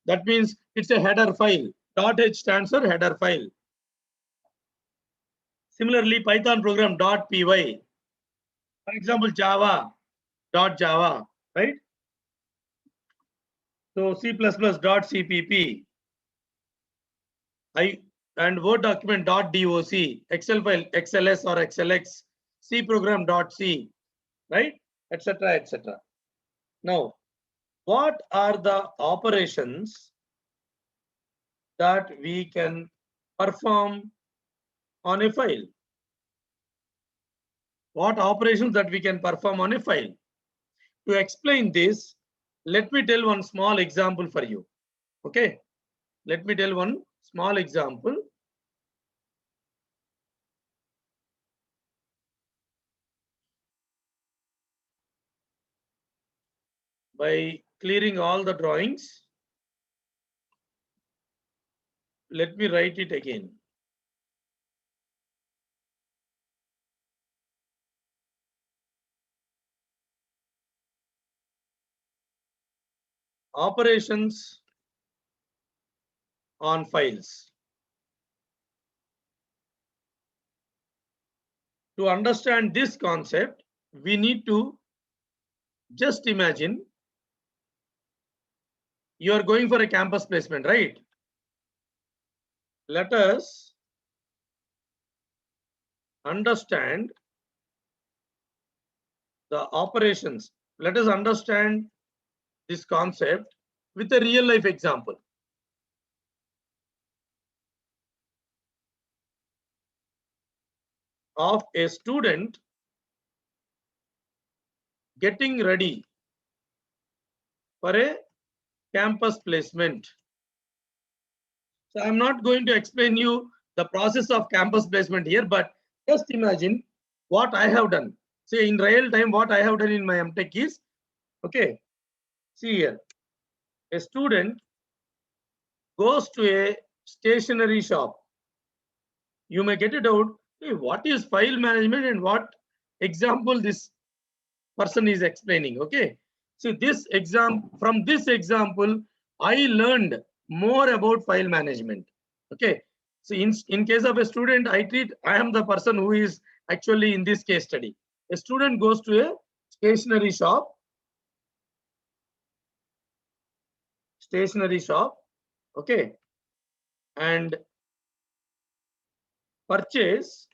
Speaker 2: That means it's a header file. .h stands for header file. Similarly, Python program .py. For example, Java, right? So C++ .cpp. And Word document .doc, Excel file XLS or XLX, C program .c, right? Etc. etc. Now, what are the operations that we can perform on a file? What operations that we can perform on a file? To explain this, let me tell one small example for you. Okay, let me tell one small example. By clearing all the drawings, let me write it again. Operations on files. To understand this concept, we need to just imagine you are going for a campus placement, right? Let us understand the operations. Let us understand this concept with a real life example. Of a student getting ready for a campus placement. So I'm not going to explain you the process of campus placement here, but just imagine what I have done. See, in real time, what I have done in my MTech is, okay, see here, a student goes to a stationery shop. You may get it out, hey, what is file management and what example this person is explaining, okay? So from this example, I learned more about file management, okay? So in case of a student, I am the person who is actually in this case study. A student goes to a stationery shop, okay, and purchase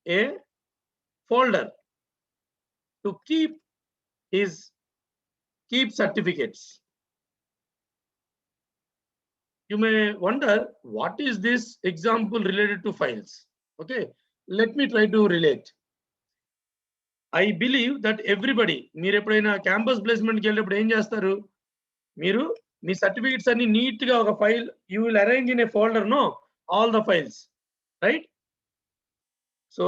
Speaker 2: a folder to keep certificates. You may wonder, what is this example related to files? Okay, let me try to relate. I believe that everybody, మీరు ఎప్పుడైనా campus ప్లేస్మెంట్కి వెళ్ళినప్పుడు ఏం చేస్తారు, మీరు మీ certificates అన్ని neat గా ఒక file, you will arrange in a folder, no, all the files, right? So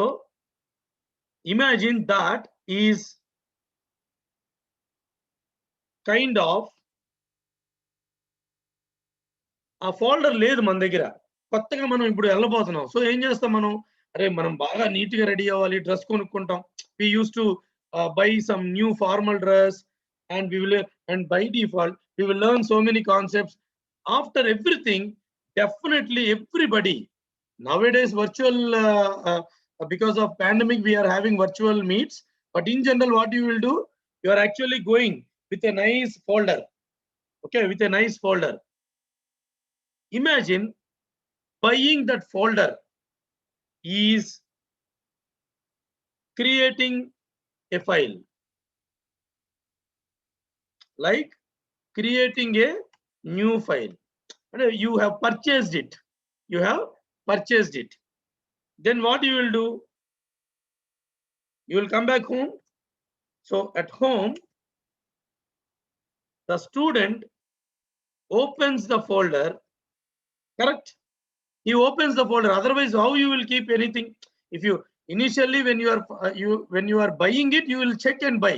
Speaker 2: imagine that is kind of ఆ ఫోల్డర్ లేదు మన దగ్గర, కొత్తగా మనం ఇప్పుడు వెళ్ళబోతున్నాం. సో ఏం చేస్తాం మనం, అరే మనం బాగా నీట్ గా రెడీ అవ్వాలి, డ్రెస్ కొనుక్కుంటాం. We used to buy some new formal dress and we will, and by default we will learn so many concepts. After everything, definitely everybody nowadays virtual, because of pandemic we are having virtual meets, but in general what you will do, you are actually going with a nice folder, okay, with a nice folder. Imagine buying that folder is creating a file, like creating a new file. You have purchased it, you have purchased it. Then what you will do, you will come back home. So at home, the student opens the folder, correct? He opens the folder, otherwise how you will keep anything? If you initially when you are buying it, you will check and buy,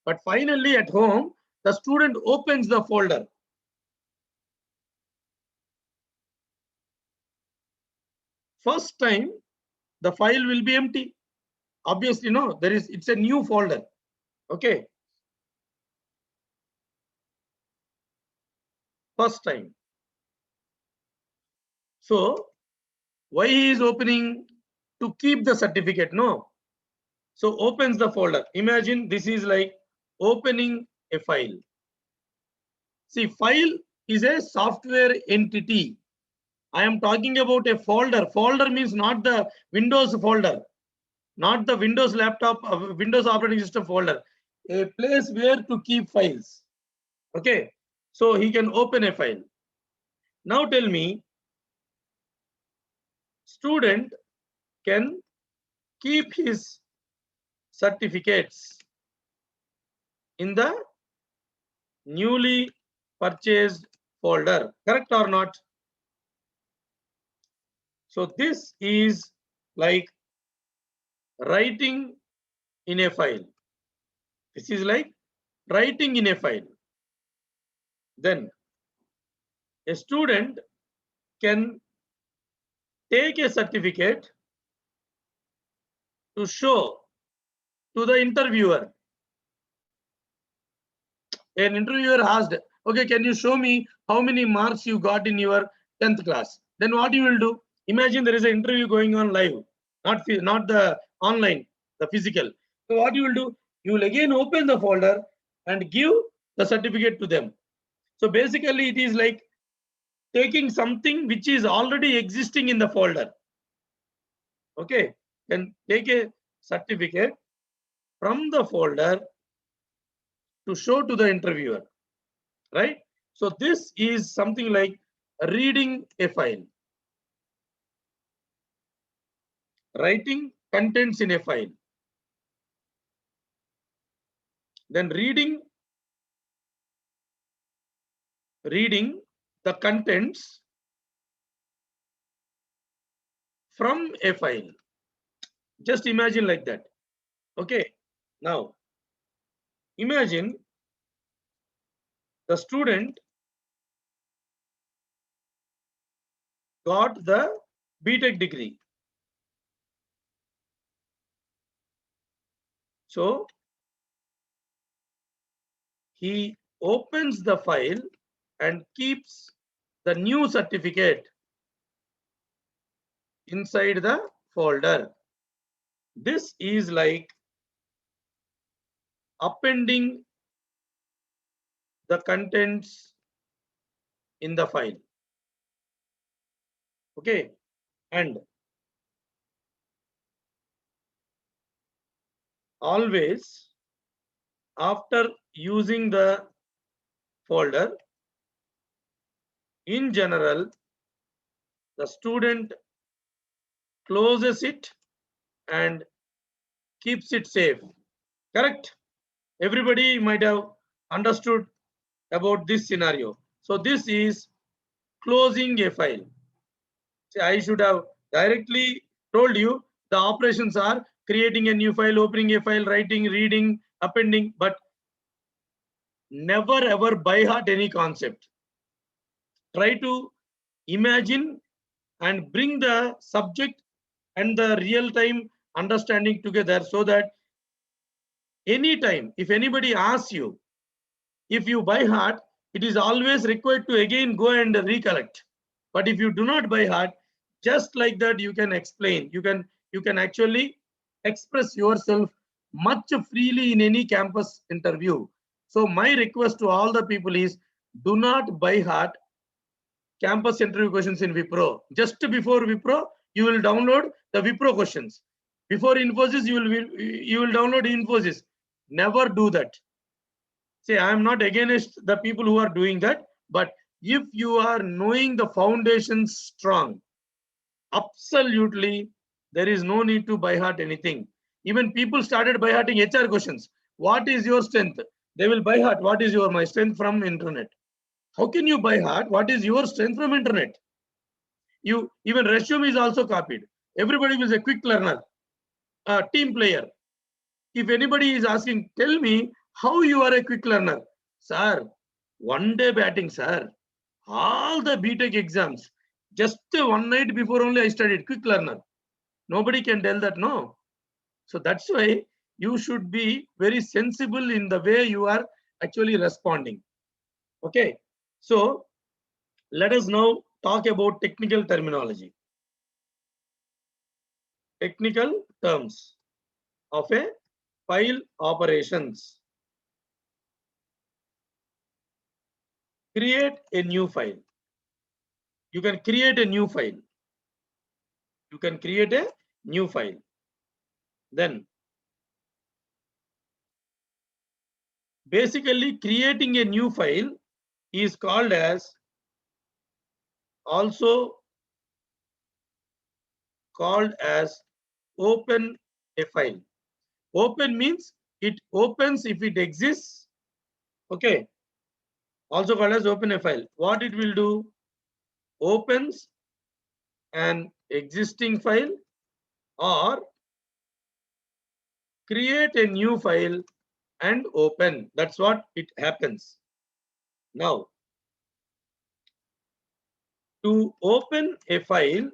Speaker 2: but finally at home the student opens the folder. First time the file will be empty, obviously, no, it's a new folder, okay, first time. So why he is opening? To keep the certificate, no? So opens the folder. Imagine this is like opening a file. See, file is a software entity. I am talking about a folder. Folder means not the Windows folder, not the Windows laptop, Windows operating system folder, a place where to keep files, okay? So he can open a file. Now tell me, student can keep his certificates in the newly purchased folder, correct or not? So this is like writing in a file. This is like writing in a file. Then a student can take a certificate to show to the interviewer. An interviewer asked, okay, can you show me how many marks you got in your 10th class? Then what you will do? Imagine there is an interview going on live, not the online, the physical. So what you will do? You will again open the folder and give the certificate to them. So basically it is like taking something which is already existing in the folder, okay, then take a certificate from the folder to show to the interviewer, right? So this is something like reading a file, writing contents in a file, then reading the contents from a file. Just imagine like that, okay? Now imagine the student got the BTech degree. So he opens the file and keeps the new certificate inside the folder. This is like appending the contents in the file, okay? And always after using the folder, in general the student closes it and keeps it safe. Correct? Everybody might have understood about this scenario. So this is closing a file. See, I should have directly told you the operations are creating a new file, opening a file, writing, reading, appending, but never ever by heart any concept. Try to imagine and bring the subject and the real time understanding together so that anytime if anybody asks you, if you by heart, it is always required to again go and recollect. But if you do not by heart, just like that you can explain, you can actually express yourself much freely in any campus interview. So my request to all the people is, do not by heart campus interview questions in Wipro. Just before Wipro, you will download the Wipro questions. Before Infosys, you will download Infosys. Never do that. Say, I am not against the people who are doing that, but if you are knowing the foundation strong, absolutely there is no need to by heart anything. Even people started by hearting HR questions. What is your strength? They will by heart. What is my strength from internet? How can you by heart? What is your strength from internet? You even resume is also copied. Everybody is a quick learner, a team player. If anybody is asking, tell me how you are a quick learner, sir. One day batting, sir. All the BTech exams, just one night before only I studied quick learner. Nobody can tell that, no. So that's why you should be very sensible in the way you are actually responding. Okay. So let us now talk about technical terminology. Technical terms of a file operations. Create a new file. You can create a new file. You can create a new file. Then basically creating a new file is called as also called as open a file. Open means it opens if it exists. Okay. Also called as open a file. What it will do? Opens an existing file or create a new file and open. That's what it happens. Now, to open a file,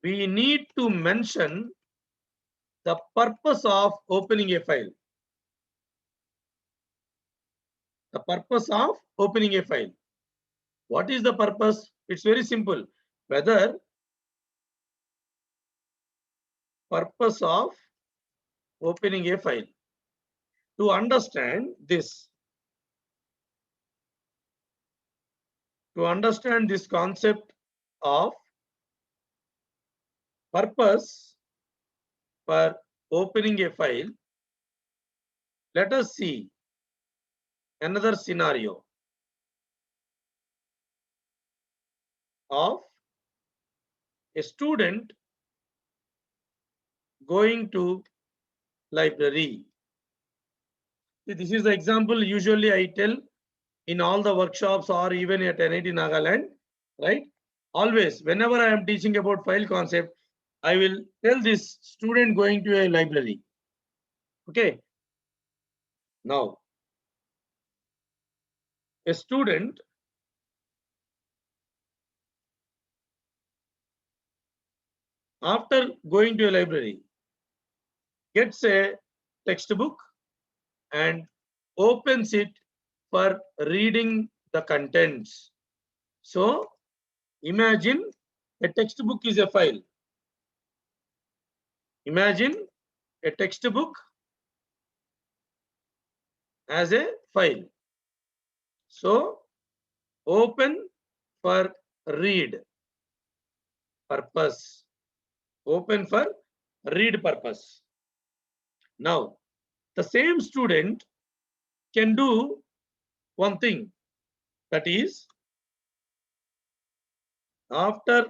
Speaker 2: we need to mention the purpose of opening a file. The purpose of opening a file. What is the purpose? It's very simple. Whether purpose of opening a file. To understand this, concept of purpose for opening a file, let us see another scenario of a student going to library. This is the example usually I tell in all the workshops or even at NIT Nagaland, right? Always, whenever I am teaching about file concept, I will tell this student going to a library. Okay. Now, a student after going to a library gets a textbook and opens it for reading the contents. So imagine a textbook is a file. Imagine a textbook as a file. So open for read purpose. Open for read purpose. Now, the same student can do one thing, that is, after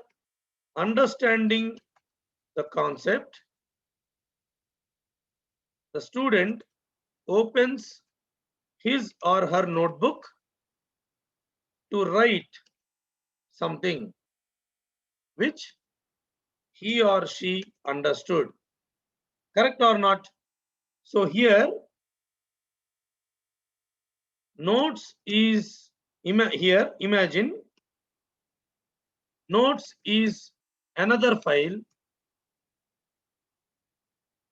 Speaker 2: understanding the concept, the student opens his or her notebook to write something which he or she understood. Correct or not? So here notes is here imagine notes is another file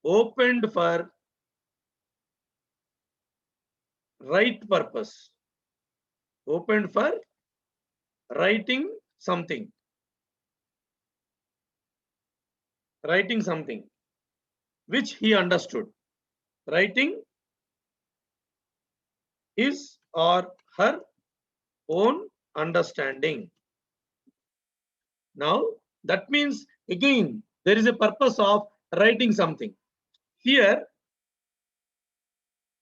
Speaker 2: opened for write purpose, opened for writing something, which he understood, writing his or her own understanding. Now that means again there is a purpose of writing something. Here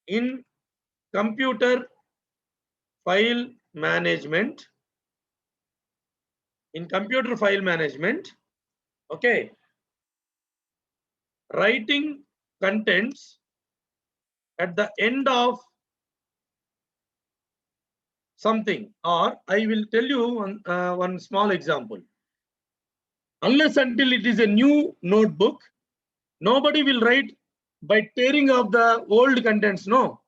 Speaker 2: in computer file management, okay, writing contents at the end of something, or I will tell you one small example. Unless until it is a new notebook, nobody will write by tearing off the old contents. No.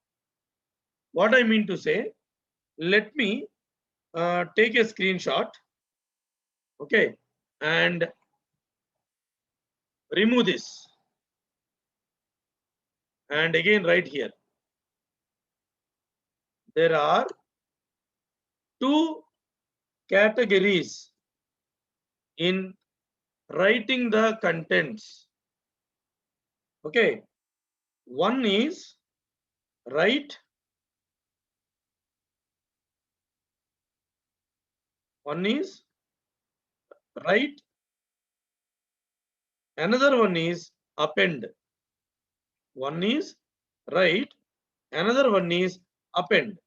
Speaker 2: What I mean to say, let me take a screenshot, okay, and remove this, and again right here. There are two categories in writing the contents. Okay, one is write, another one is append. One is write, another one is append.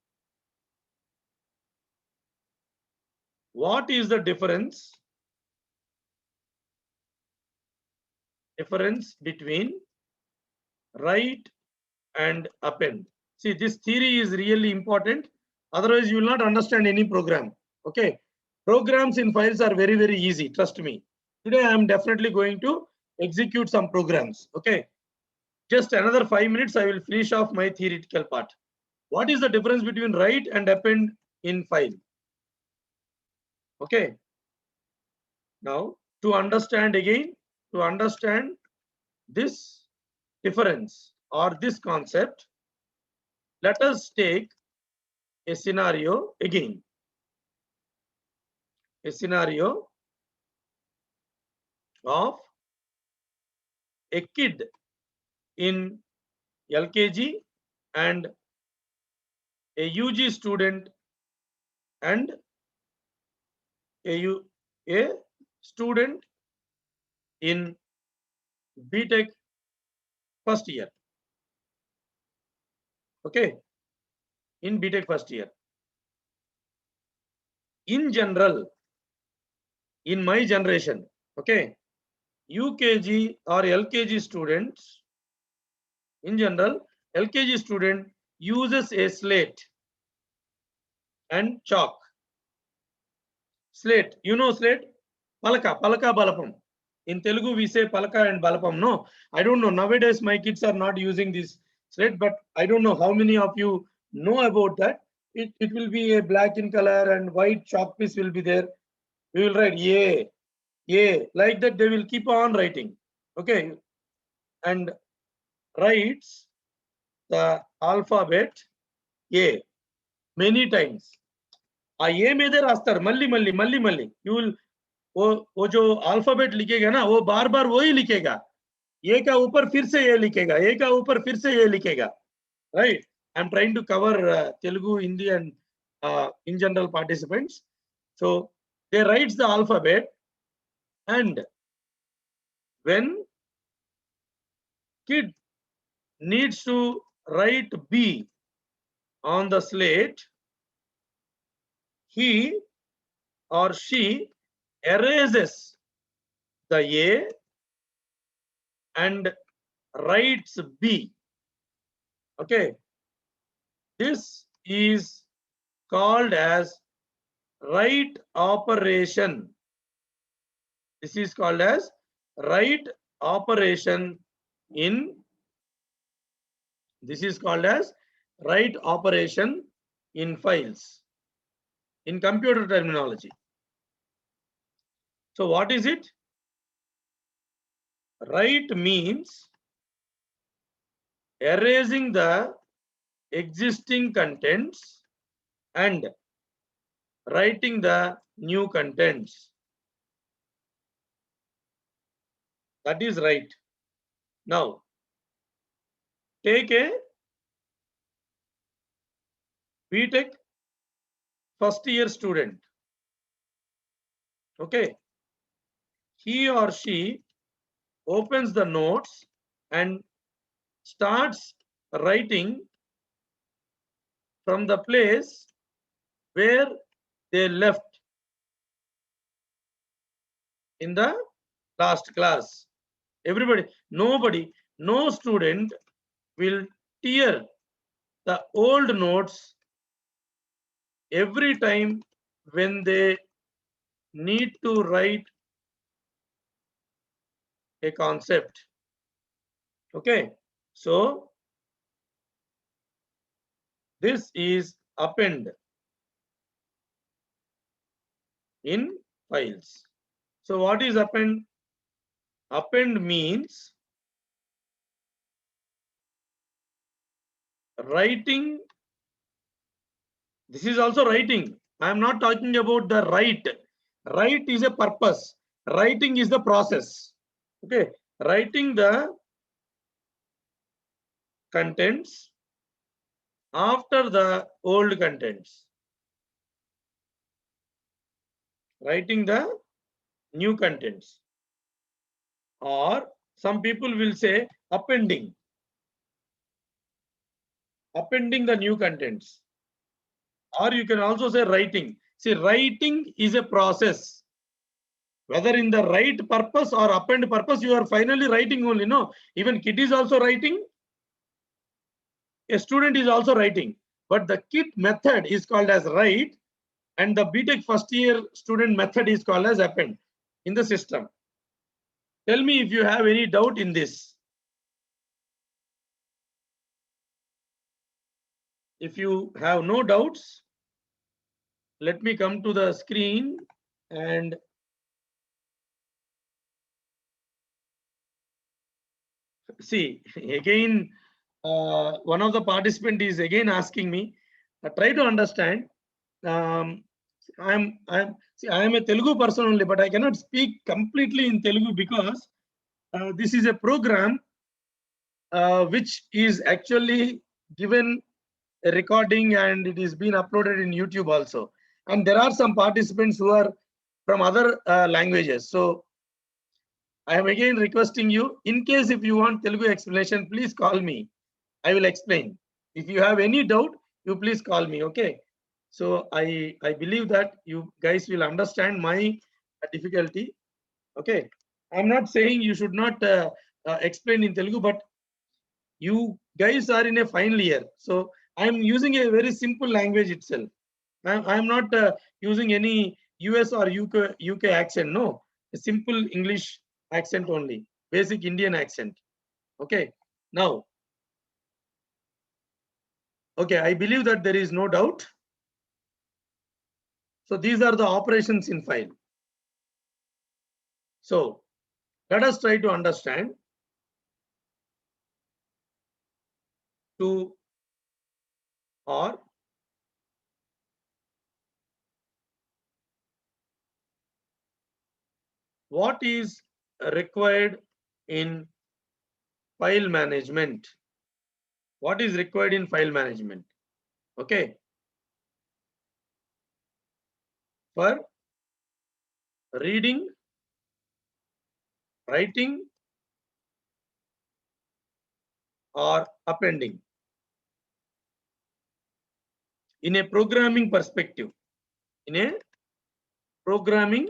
Speaker 2: What is the difference between write and append? See, this theory is really important, otherwise you will not understand any program. Okay, programs in files are very, very easy, trust me. Today I am definitely going to execute some programs. Okay, just another 5 minutes I will finish off my theoretical part. What is the difference between write and append in file? Okay, now to understand this difference or this concept, let us take a scenario again. A scenario of a kid in LKG and a UG student and a student in BTech first year. Okay, in BTech first year. In general, in my generation, okay, UKG or LKG students, in general, LKG student uses a slate and chalk. Slate, you know slate? Palaka, balapam. In Telugu, we say palaka and balapam. No, I don't know. Nowadays, my kids are not using this slate, but I don't know how many of you know about that. It will be a black in color and white chalk piece will be there. We will write like that. They will keep on writing. Okay, and writes the alphabet A many times. आ ये में दे रास्तर मल्ली you will वो जो alphabet लिखेगा ना वो बार बार वही लिखेगा, ये का ऊपर फिर से ये लिखेगा, ये का ऊपर फिर से ये लिखेगा. Right, I am trying to cover Telugu, Hindi and in general participants. So they writes the alphabet, and when kid needs to write B on the slate, he or she erases the A and writes B. Okay, this is called as write operation. This is called as write operation in, this is called as write operation in files in computer terminology. So what is it? Write means erasing the existing contents and writing the new contents. That is right. Now, take a BTech first year student. Okay. He or she opens the notes and starts writing from the place where they left in the last class. Everybody, nobody, no student will tear the old notes every time when they need to write a concept. Okay, so this is append in files. So what is append? Append means writing. This is also writing. I am not talking about the write. Write is a purpose. Writing is the process. Okay, writing the contents after the old contents. Writing the new contents. Or some people will say appending. Appending the new contents. Or you can also say writing. See, writing is a process. Whether in the write purpose or append purpose, you are finally writing only. No, even kid is also writing. A student is also writing. But the kit method is called as write, and the BTech first year student method is called as append in the system. Tell me if you have any doubt in this. If you have no doubts, let me come to the screen and see again. One of the participant is again asking me. Try to understand. I am a Telugu person only, but I cannot speak completely in Telugu because this is a program which is actually given a recording and it is been uploaded in YouTube also. And there are some participants who are from other languages. So I am again requesting you, in case if you want Telugu explanation, please call me. I will explain. If you have any doubt, you please call me. Okay. So I believe that you guys will understand my difficulty. Okay. I'm not saying you should not explain in Telugu, but you guys are in a final year. So I'm using a very simple language itself. I'm not using any US or UK accent. No, a simple English accent only, basic Indian accent. Okay. Now, okay, I believe that there is no doubt. So these are the operations in file. So let us try to understand to or what is required in file management. What is required in file management? Okay. For reading, writing, or appending. In a programming perspective. In a programming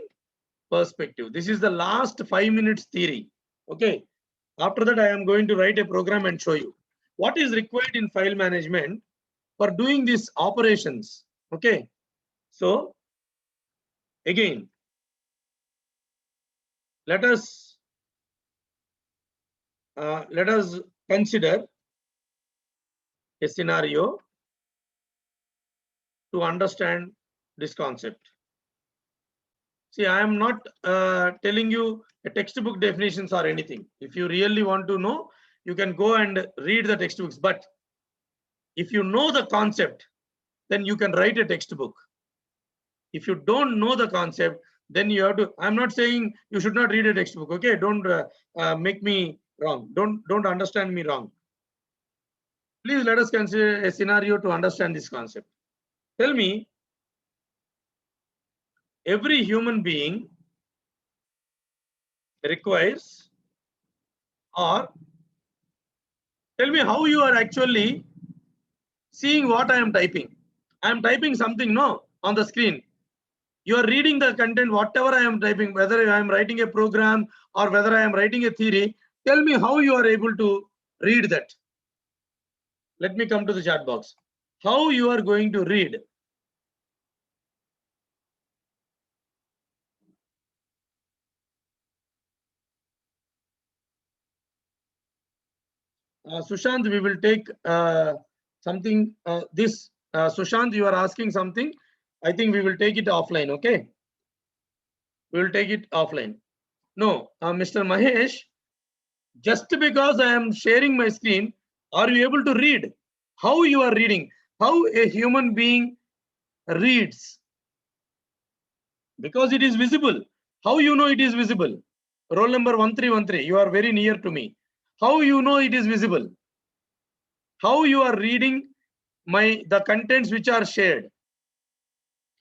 Speaker 2: perspective. This is the last 5 minutes theory. Okay. After that, I am going to write a program and show you. what is required in file management for doing these operations. Okay, so again, let us consider a scenario to understand this concept. See, I am not telling you a textbook definitions or anything. If you really want to know, you can go and read the textbooks. But if you know the concept, then you can write a textbook. If you don't know the concept, then you have to. I'm not saying you should not read a textbook. Okay, don't make me wrong. Don't understand me wrong. Please let us consider a scenario to understand this concept. Tell me, every human being requires, or tell me how you are actually seeing what I am typing. I am typing something, no, on the screen. You are reading the content, whatever I am typing, whether I am writing a program or whether I am writing a theory. Tell me how you are able to read that. Let me come to the chat box. How you are going to read? Sushant, we will take something. Sushant, you are asking something. I think we will take it offline. Okay, we will take it offline. No, Mr. Mahesh, just because I am sharing my screen, are you able to read? How you are reading? How a human being reads? Because it is visible. How you know it is visible? Roll number 1313. You are very near to me. How you know it is visible? How you are reading the contents which are shared?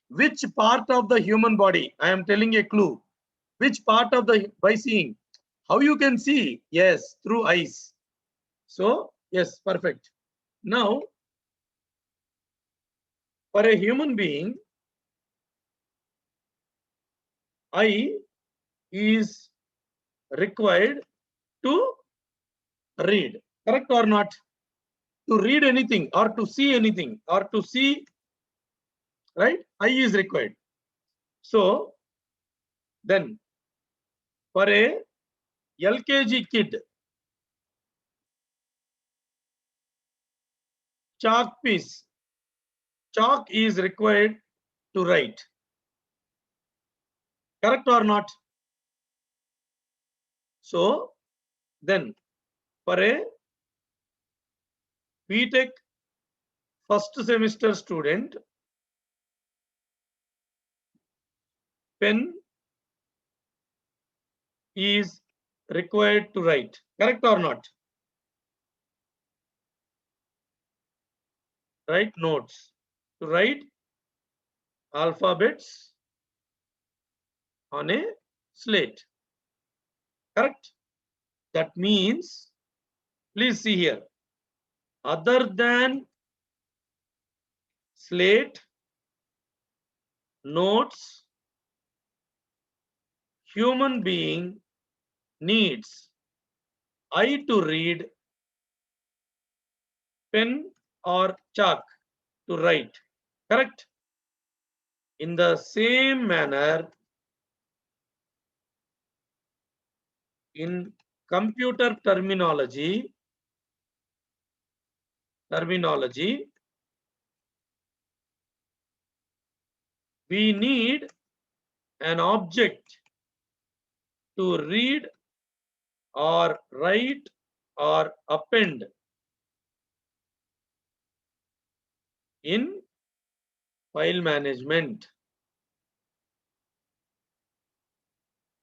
Speaker 2: Which part of the human body? I am telling a clue. Which part of the, by seeing? How you can see? Yes, through eyes. So yes, perfect. Now, for a human being, eye is required to read. Correct or not? To read anything or to see anything or to see, right? Eye is required. So then for a LKG kid, chalk is required to write. Correct or not? So then for a BTech first semester student, pen is required to write. Correct or not? Write notes. To write alphabets on a slate. Correct? That means, please see here, other than slate, notes, human being needs eye to read, pen or chalk to write. Correct? In the same manner, in computer terminology, we need an object to read or write or append in file management.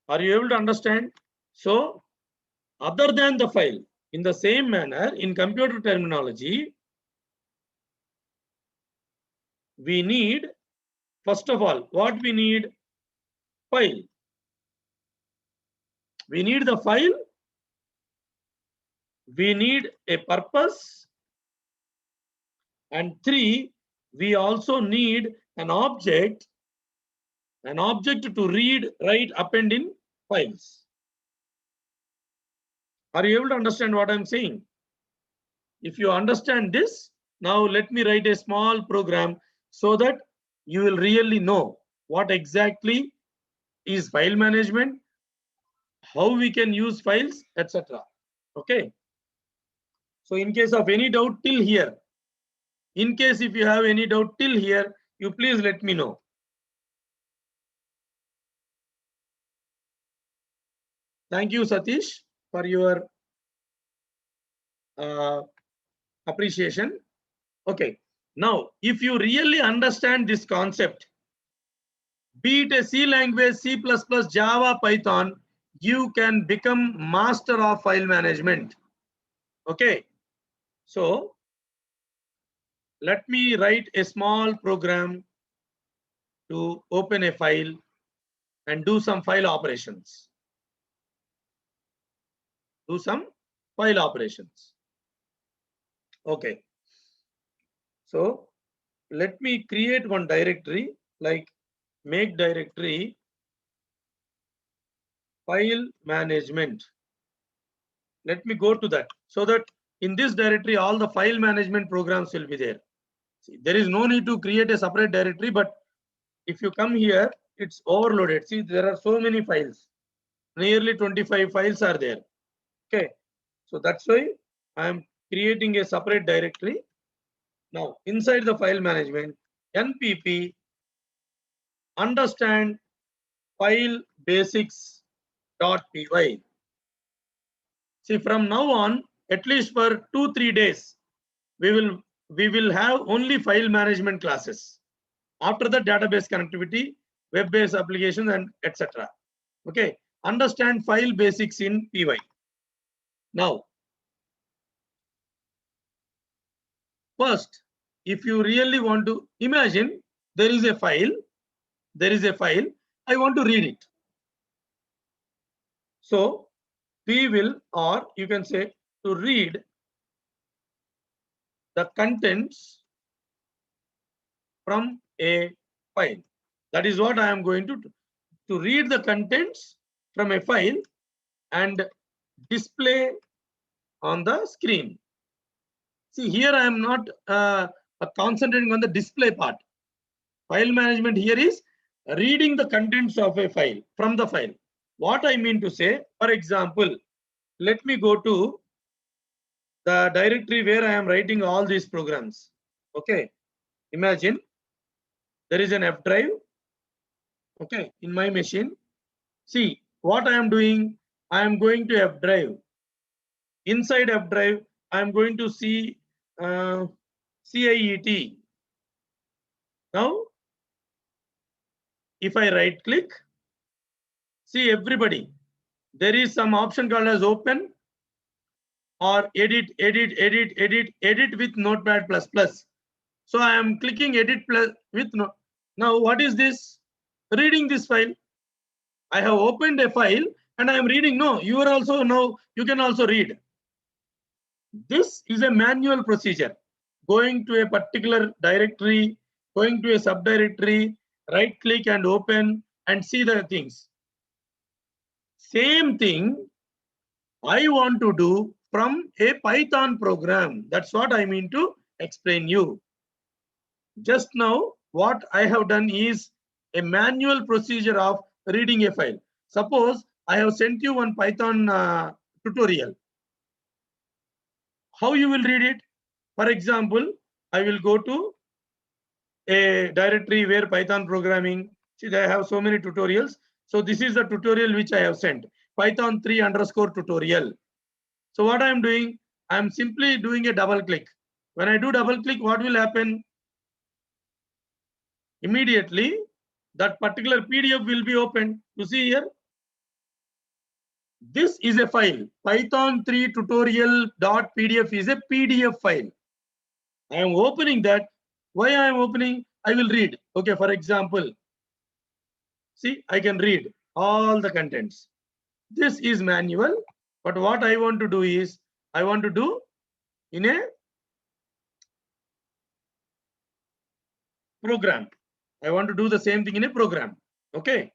Speaker 2: Are you able to understand? So, other than the file, in the same manner, in computer terminology, we need, first of all, what we need? File. We need the file. We need a purpose. And 3, we also need an object to read, write, append in files. Are you able to understand what I'm saying? If you understand this, now let me write a small program so that you will really know what exactly is file management, how we can use files, etc. Okay. So in case of any doubt till here, in case if you have any doubt till here, you please let me know. Thank you, Satish, for your appreciation. Okay. Now, if you really understand this concept, be it a C language, C++, Java, Python, you can become master of file management. Okay. So let me write a small program to open a file and do some file operations. Do some file operations. Okay. So let me create one directory like make directory file management. Let me go to that so that in this directory all the file management programs will be there. See, there is no need to create a separate directory, but if you come here, it's overloaded. See, there are so many files. Nearly 25 files are there. Okay. So that's why I am creating a separate directory. Now, inside the file management, npp understand file basics.py. See, from now on, at least for 2-3 days, we will have only file management classes. After the database connectivity, web-based applications, and etc. Okay, understand file basics in py. Now, first, if you really want to imagine, there is a file, I want to read it. So we will, or you can say to read the contents from a file. That is what I am going to do. To read the contents from a file and display on the screen. See, here I am not concentrating on the display part. File management here is reading the contents of a file from the file. What I mean to say, for example, let me go to the directory where I am writing all these programs. Okay, imagine there is an F drive. Okay, in my machine. See what I am doing. I am going to F drive. Inside F drive, I am going to see CIET. Now, if I right click, see everybody, there is some option called as open or edit with Notepad++. So I am clicking edit plus with no. Now what is this? Reading this file. I have opened a file and I am reading. No, you are also now you can also read. This is a manual procedure. Going to a particular directory, going to a subdirectory, right click and open and see the things. Same thing I want to do from a Python program. That's what I mean to explain you. Just now, what I have done is a manual procedure of reading a file. Suppose I have sent you one Python tutorial. How you will read it? For example, I will go to a directory where Python programming. See, I have so many tutorials. So this is the tutorial which I have sent. Python 3_ tutorial. So what I am doing? I am simply doing a double click. When I do double click, what will happen? Immediately, that particular PDF will be opened. You see here, this is a file. Python 3 tutorial.pdf is a PDF file. I am opening that. Why I am opening? I will read. Okay, for example, see, I can read all the contents. This is manual, but what I want to do is, I want to do in a program. I want to do the same thing in a program. Okay.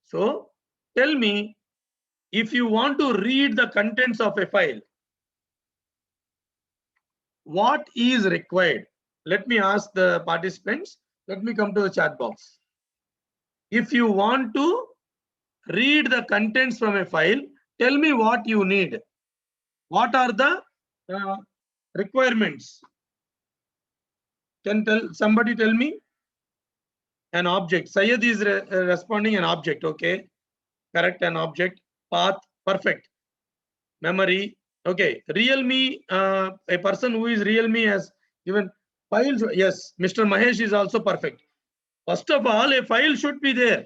Speaker 2: So tell me, if you want to read the contents of a file, what is required? Let me ask the participants. Let me come to the chat box. If you want to read the contents from a file, tell me what you need. What are the requirements? Can somebody tell me? An object. Syed is responding an object. Okay, correct. An object. Path. Perfect. Memory. Okay. Realme. A person who is Realme has given files. Yes. Mr. Mahesh is also perfect. First of all, a file should be there.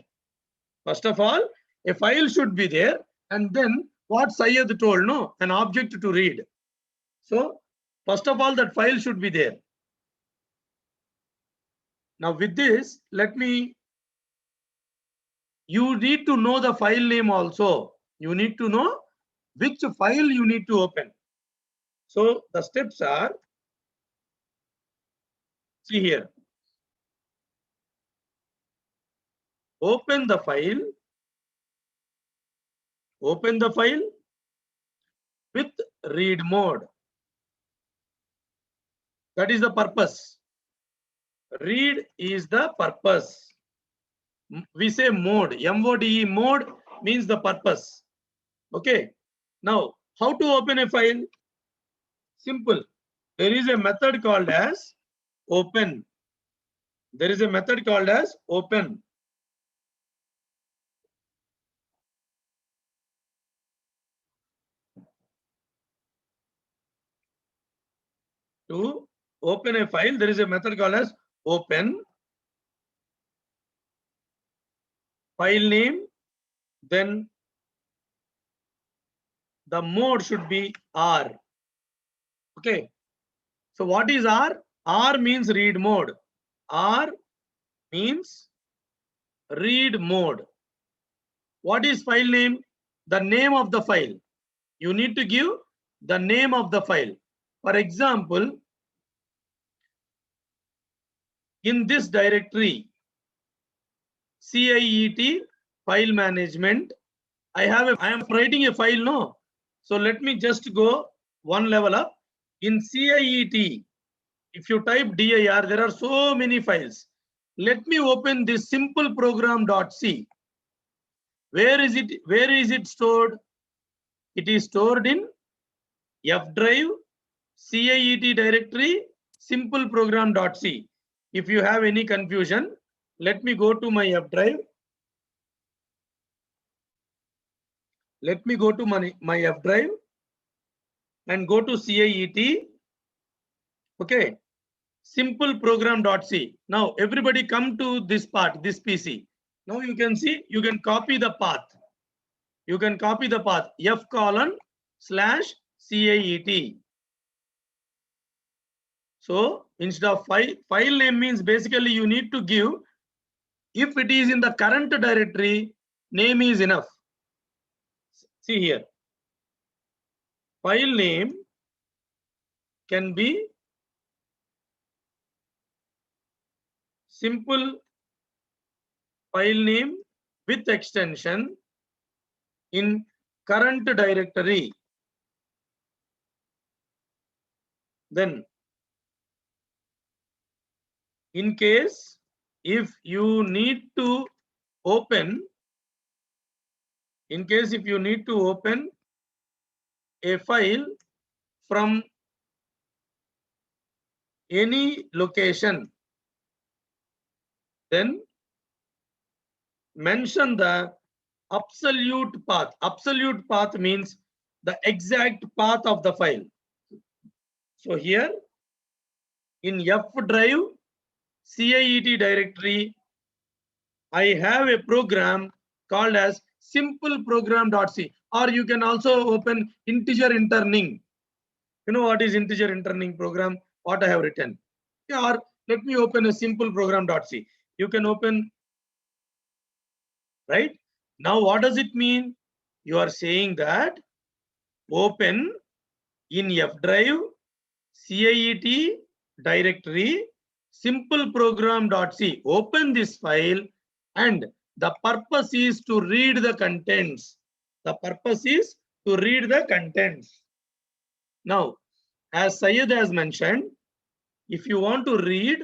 Speaker 2: First of all, a file should be there, and then what Syed told, no, an object to read. So first of all, that file should be there. Now with this, you need to know the file name also. You need to know which file you need to open. So the steps are, see here. Open the file. Open the file with read mode. That is the purpose. Read is the purpose. We say mode. MODE, mode means the purpose. Okay. Now, how to open a file? Simple. There is a method called as open. There is a method called as open. To open a file, there is a method called as open. File name, then the mode should be R. Okay. So what is R? R means read mode. R means read mode. What is file name? The name of the file. You need to give the name of the file. For example, in this directory, CIET file management, I am writing a file, no? So let me just go one level up. In CIET, if you type dir, there are so many files. Let me open this simple program.c. Where is it? Where is it stored? It is stored in F drive, CIET directory, simple program.c. If you have any confusion, let me go to my F drive. Let me go to my F drive and go to CIET. Okay. Simple program.c. Now everybody come to this part, this PC. Now you can see, you can copy the path. You can copy the path F:/CIET. So instead of file name means basically you need to give, if it is in the current directory, name is enough. See here. File name can be simple file name with extension in current directory. Then in case if you need to open, a file from any location, then mention the absolute path. Absolute path means the exact path of the file. So here in F drive CIET directory, I have a program called as simple program.c, or you can also open integer interning. You know what is integer interning program? What I have written. Or let me open a simple program.c. You can open, right? Now what does it mean? You are saying that open in F drive CIET directory simple program.c. Open this file, and the purpose is to read the contents. The purpose is to read the contents. Now as Syed has mentioned, if you want to read,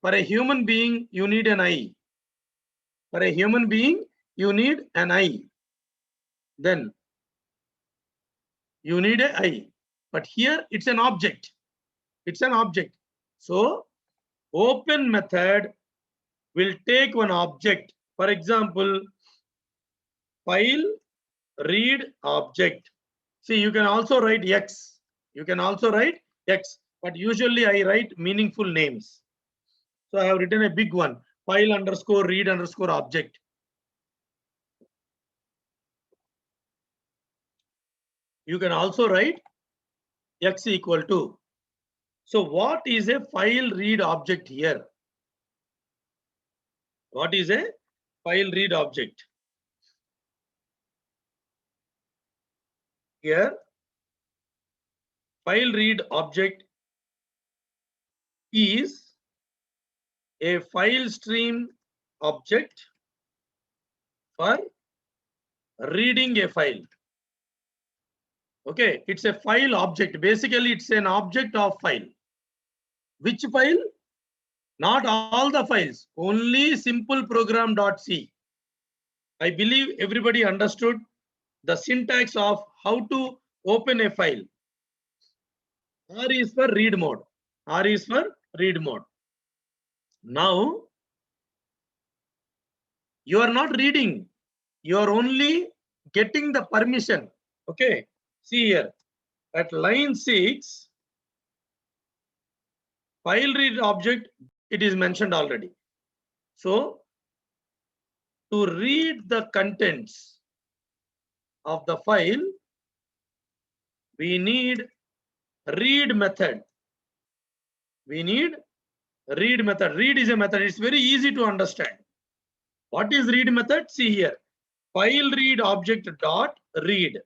Speaker 2: for a human being, you need an eye. For a human being, you need an eye. Then you need an eye. But here it's an object. It's an object. So open method will take one object. For example, file read object. See, you can also write X. You can also write X, but usually I write meaningful names. So I have written a big one, file underscore read underscore object. You can also write X equal to. So what is a file read object here? What is a file read object? Here, file read object is a file stream object for reading a file. Okay, it's a file object. Basically, it's an object of file. Which file? Not all the files, only simple program.c. I believe everybody understood the syntax of how to open a file. R is for read mode. R is for read mode. Now, you are not reading. You are only getting the permission. Okay. See here. At line 6, file read object, it is mentioned already. So, to read the contents of the file, we need read method. We need read method. Read is a method. It's very easy to understand. What is read method? See here. File read object dot read.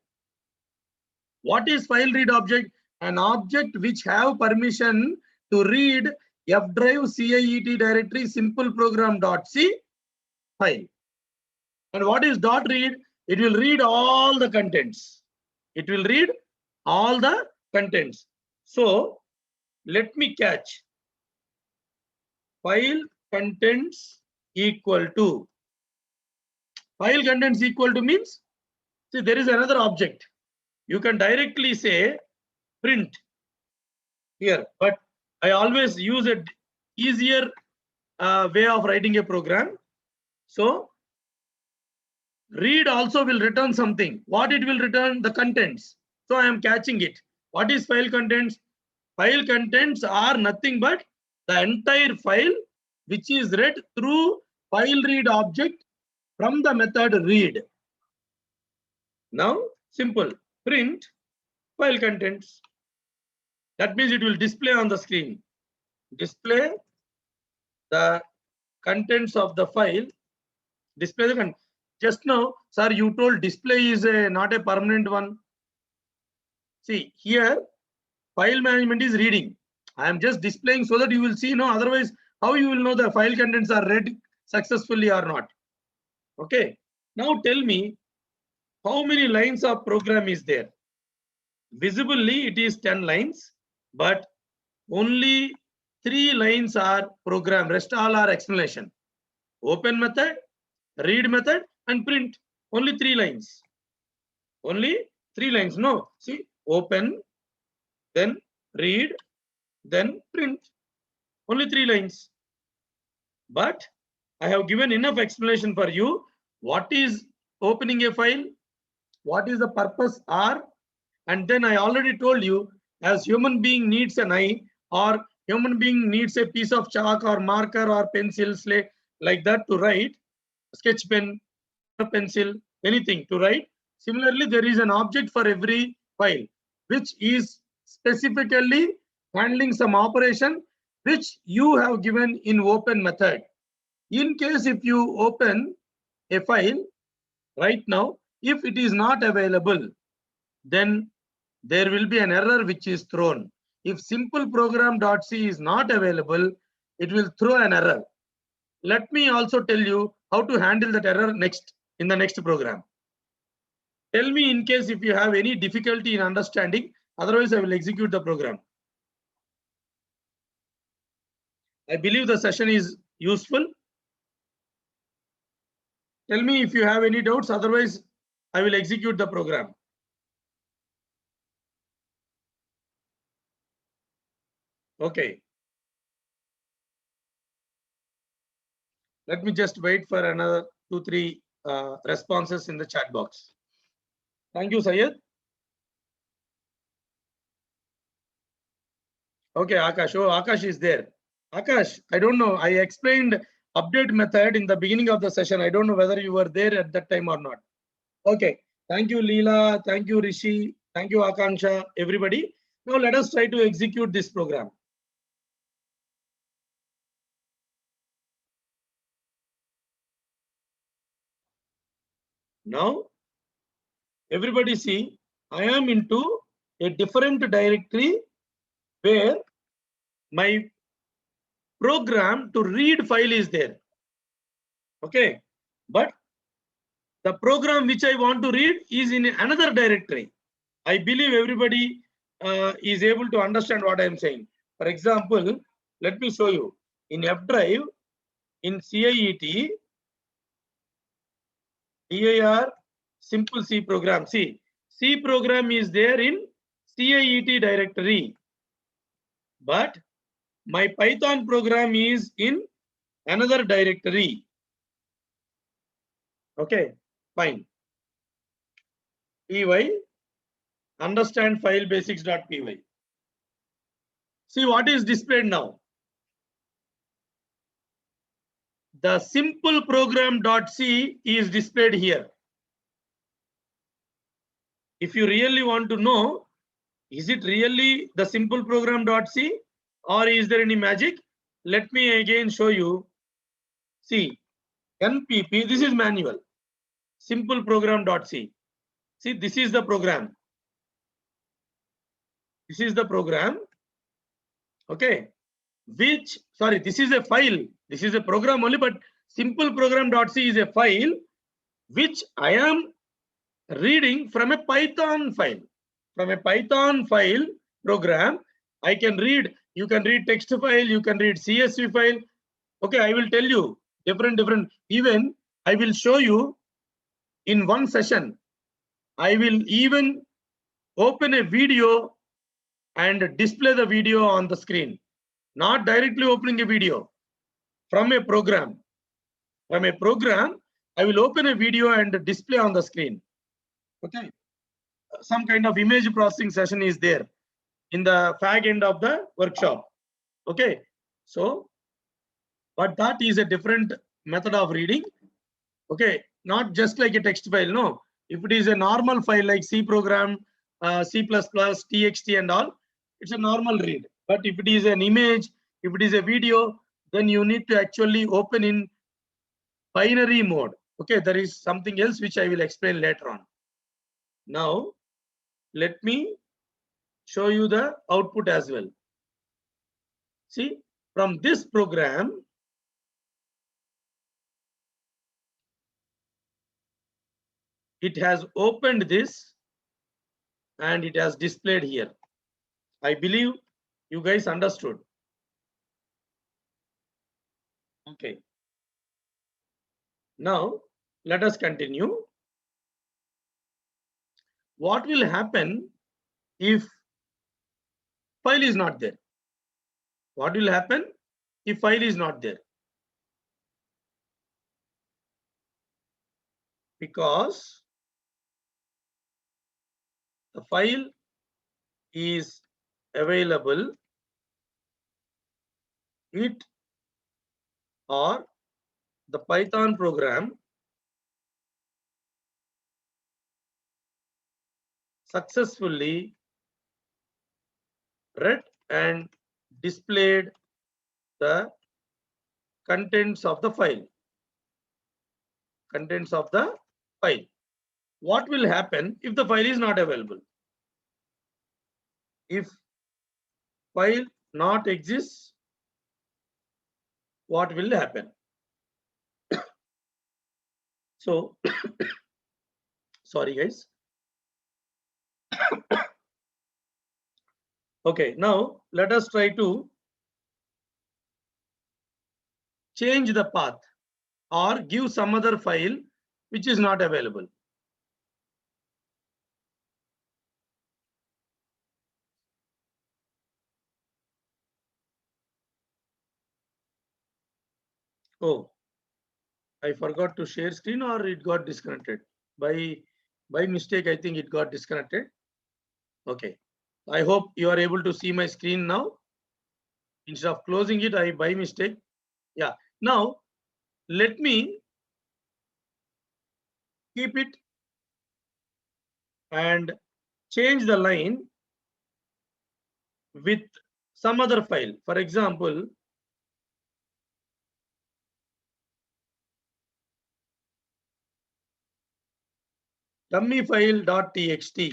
Speaker 2: What is file read object? An object which have permission to read F drive CIET directory simple program.c file. And what is dot read? It will read all the contents. It will read all the contents. So let me catch file contents equal to. File contents equal to means, see, there is another object. You can directly say print here, but I always use an easier way of writing a program. So read also will return something. What it will return? The contents. So I am catching it. What is file contents? File contents are nothing but the entire file which is read through file read object from the method read. Now simple, print file contents. That means it will display on the screen. Display the contents of the file. Display the content. Just now, sir, you told display is not a permanent one. See here, file management is reading. I am just displaying so that you will see. No, otherwise, how you will know the file contents are read successfully or not? Okay. Now tell me, how many lines of program is there? Visibly, it is 10 lines, but only 3 lines are program. Rest all are explanation. Open method, read method, and print. Only 3 lines. Only 3 lines. No, see, open, then read, then print. Only 3 lines. But I have given enough explanation for you. What is opening a file? What is the purpose R? And then I already told you, as human being needs an eye, or human being needs a piece of chalk or marker or pencil, slate, like that to write, sketch pen, pencil, anything to write. Similarly, there is an object for every file, which is specifically handling some operation which you have given in open method. In case if you open a file right now, if it is not available, then there will be an error which is thrown. If simple program.c is not available, it will throw an error. Let me also tell you how to handle that error next in the next program. Tell me in case if you have any difficulty in understanding, Otherwise, I will execute the program. I believe the session is useful. Tell me if you have any doubts. Otherwise, I will execute the program. Okay. Let me just wait for another 2-3 responses in the chat box. Thank you, Syed. Okay, Akash. Oh, Akash is there. Akash, I don't know. I explained update method in the beginning of the session. I don't know whether you were there at that time or not. Okay. Thank you, Leela. Thank you, Rishi. Thank you, Akanksha, everybody. Now let us try to execute this program. Now, everybody see, I am into a different directory where my program to read file is there. Okay. But the program which I want to read is in another directory. I believe everybody is able to understand what I am saying. For example, let me show you. In F drive, in CIET, DIR simple C program. See, C program is there in CIET directory. But my Python program is in another directory. Okay, fine. Py understand file basics.py. See what is displayed now. The simple program.c is displayed here. If you really want to know, is it really the simple program.c or is there any magic? Let me again show you. See, NPP, this is manual. Simple program.c. See, this is the program. This is the program. Okay. Which, sorry, this is a file. This is a program only, but simple program.c is a file which I am reading from a Python file. From a Python file program, I can read, you can read text file, you can read CSV file. Okay, I will tell you different, even I will show you in one session. I will even open a video and display the video on the screen. Not directly opening a video from a program. From a program, I will open a video and display on the screen. Okay. Some kind of image processing session is there in the fag end of the workshop. Okay. So, but that is a different method of reading. Okay. Not just like a text file. No. If it is a normal file like C program, C++, TXT and all, it's a normal read. But if it is an image, if it is a video, then you need to actually open in binary mode. Okay, there is something else which I will explain later on. Now, let me show you the output as well. See, from this program, it has opened this and it has displayed here. I believe you guys understood. Okay. Now, let us continue. What will happen if file is not there? What will happen if file is not there? Because the file is available, it or the Python program successfully read and displayed the contents of the file. Contents of the file. What will happen if the file is not available? If file not exists, what will happen? So, sorry guys. Okay, now let us try to change the path or give some other file which is not available. Oh, I forgot to share screen or it got disconnected. By mistake, I think it got disconnected. Okay. I hope you are able to see my screen now. Instead of closing it, I by mistake. Yeah. Now, let me keep it and change the line with some other file. For example, dummy file.txt.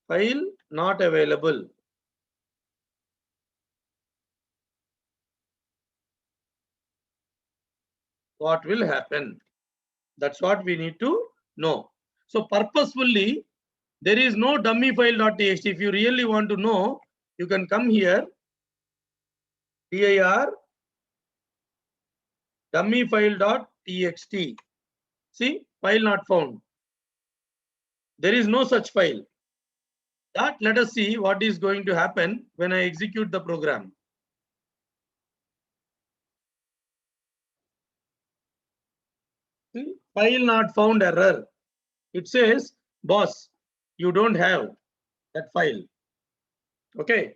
Speaker 2: File not available. What will happen? That's what we need to know. So purposefully, there is no dummy file.txt. If you really want to know, you can come here, dir dummy file.txt. See, file not found. There is no such file. That let us see what is going to happen when I execute the program. See, file not found error. It says, boss, you don't have that file. Okay.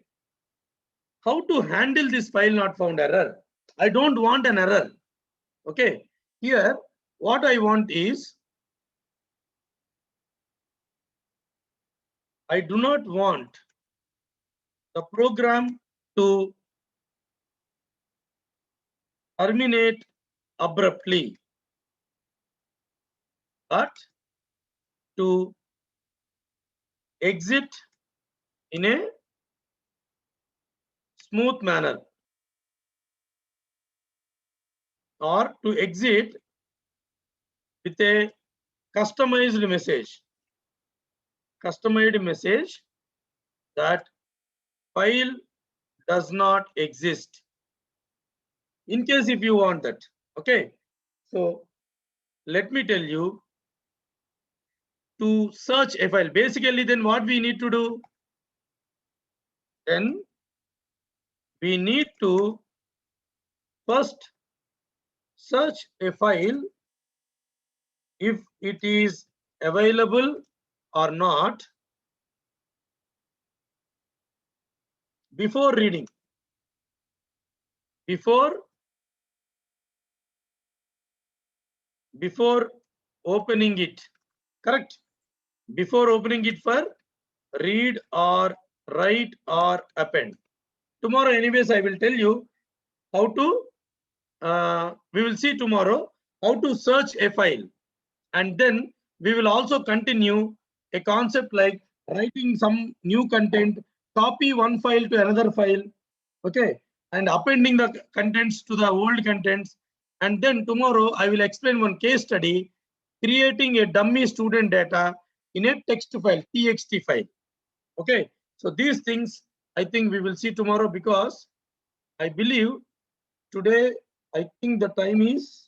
Speaker 2: How to handle this file not found error? I don't want an error. Okay. Here, what I want is, I do not want the program to terminate abruptly, but to exit in a smooth manner, or to exit with a customized message. Customized message that file does not exist. In case if you want that. Okay. So let me tell you, to search a file. Basically, then what we need to do? Then we need to first search a file if it is available or not before reading. Before opening it. Correct? Before opening it for read or write or append. Tomorrow, anyways, I will tell you how to, we will see tomorrow how to search a file. And then we will also continue a concept like writing some new content, copy one file to another file, okay, and appending the contents to the old contents. And then tomorrow I will explain one case study, creating a dummy student data in a text file, txt file. Okay, so these things I think we will see tomorrow, because I believe today I think the time is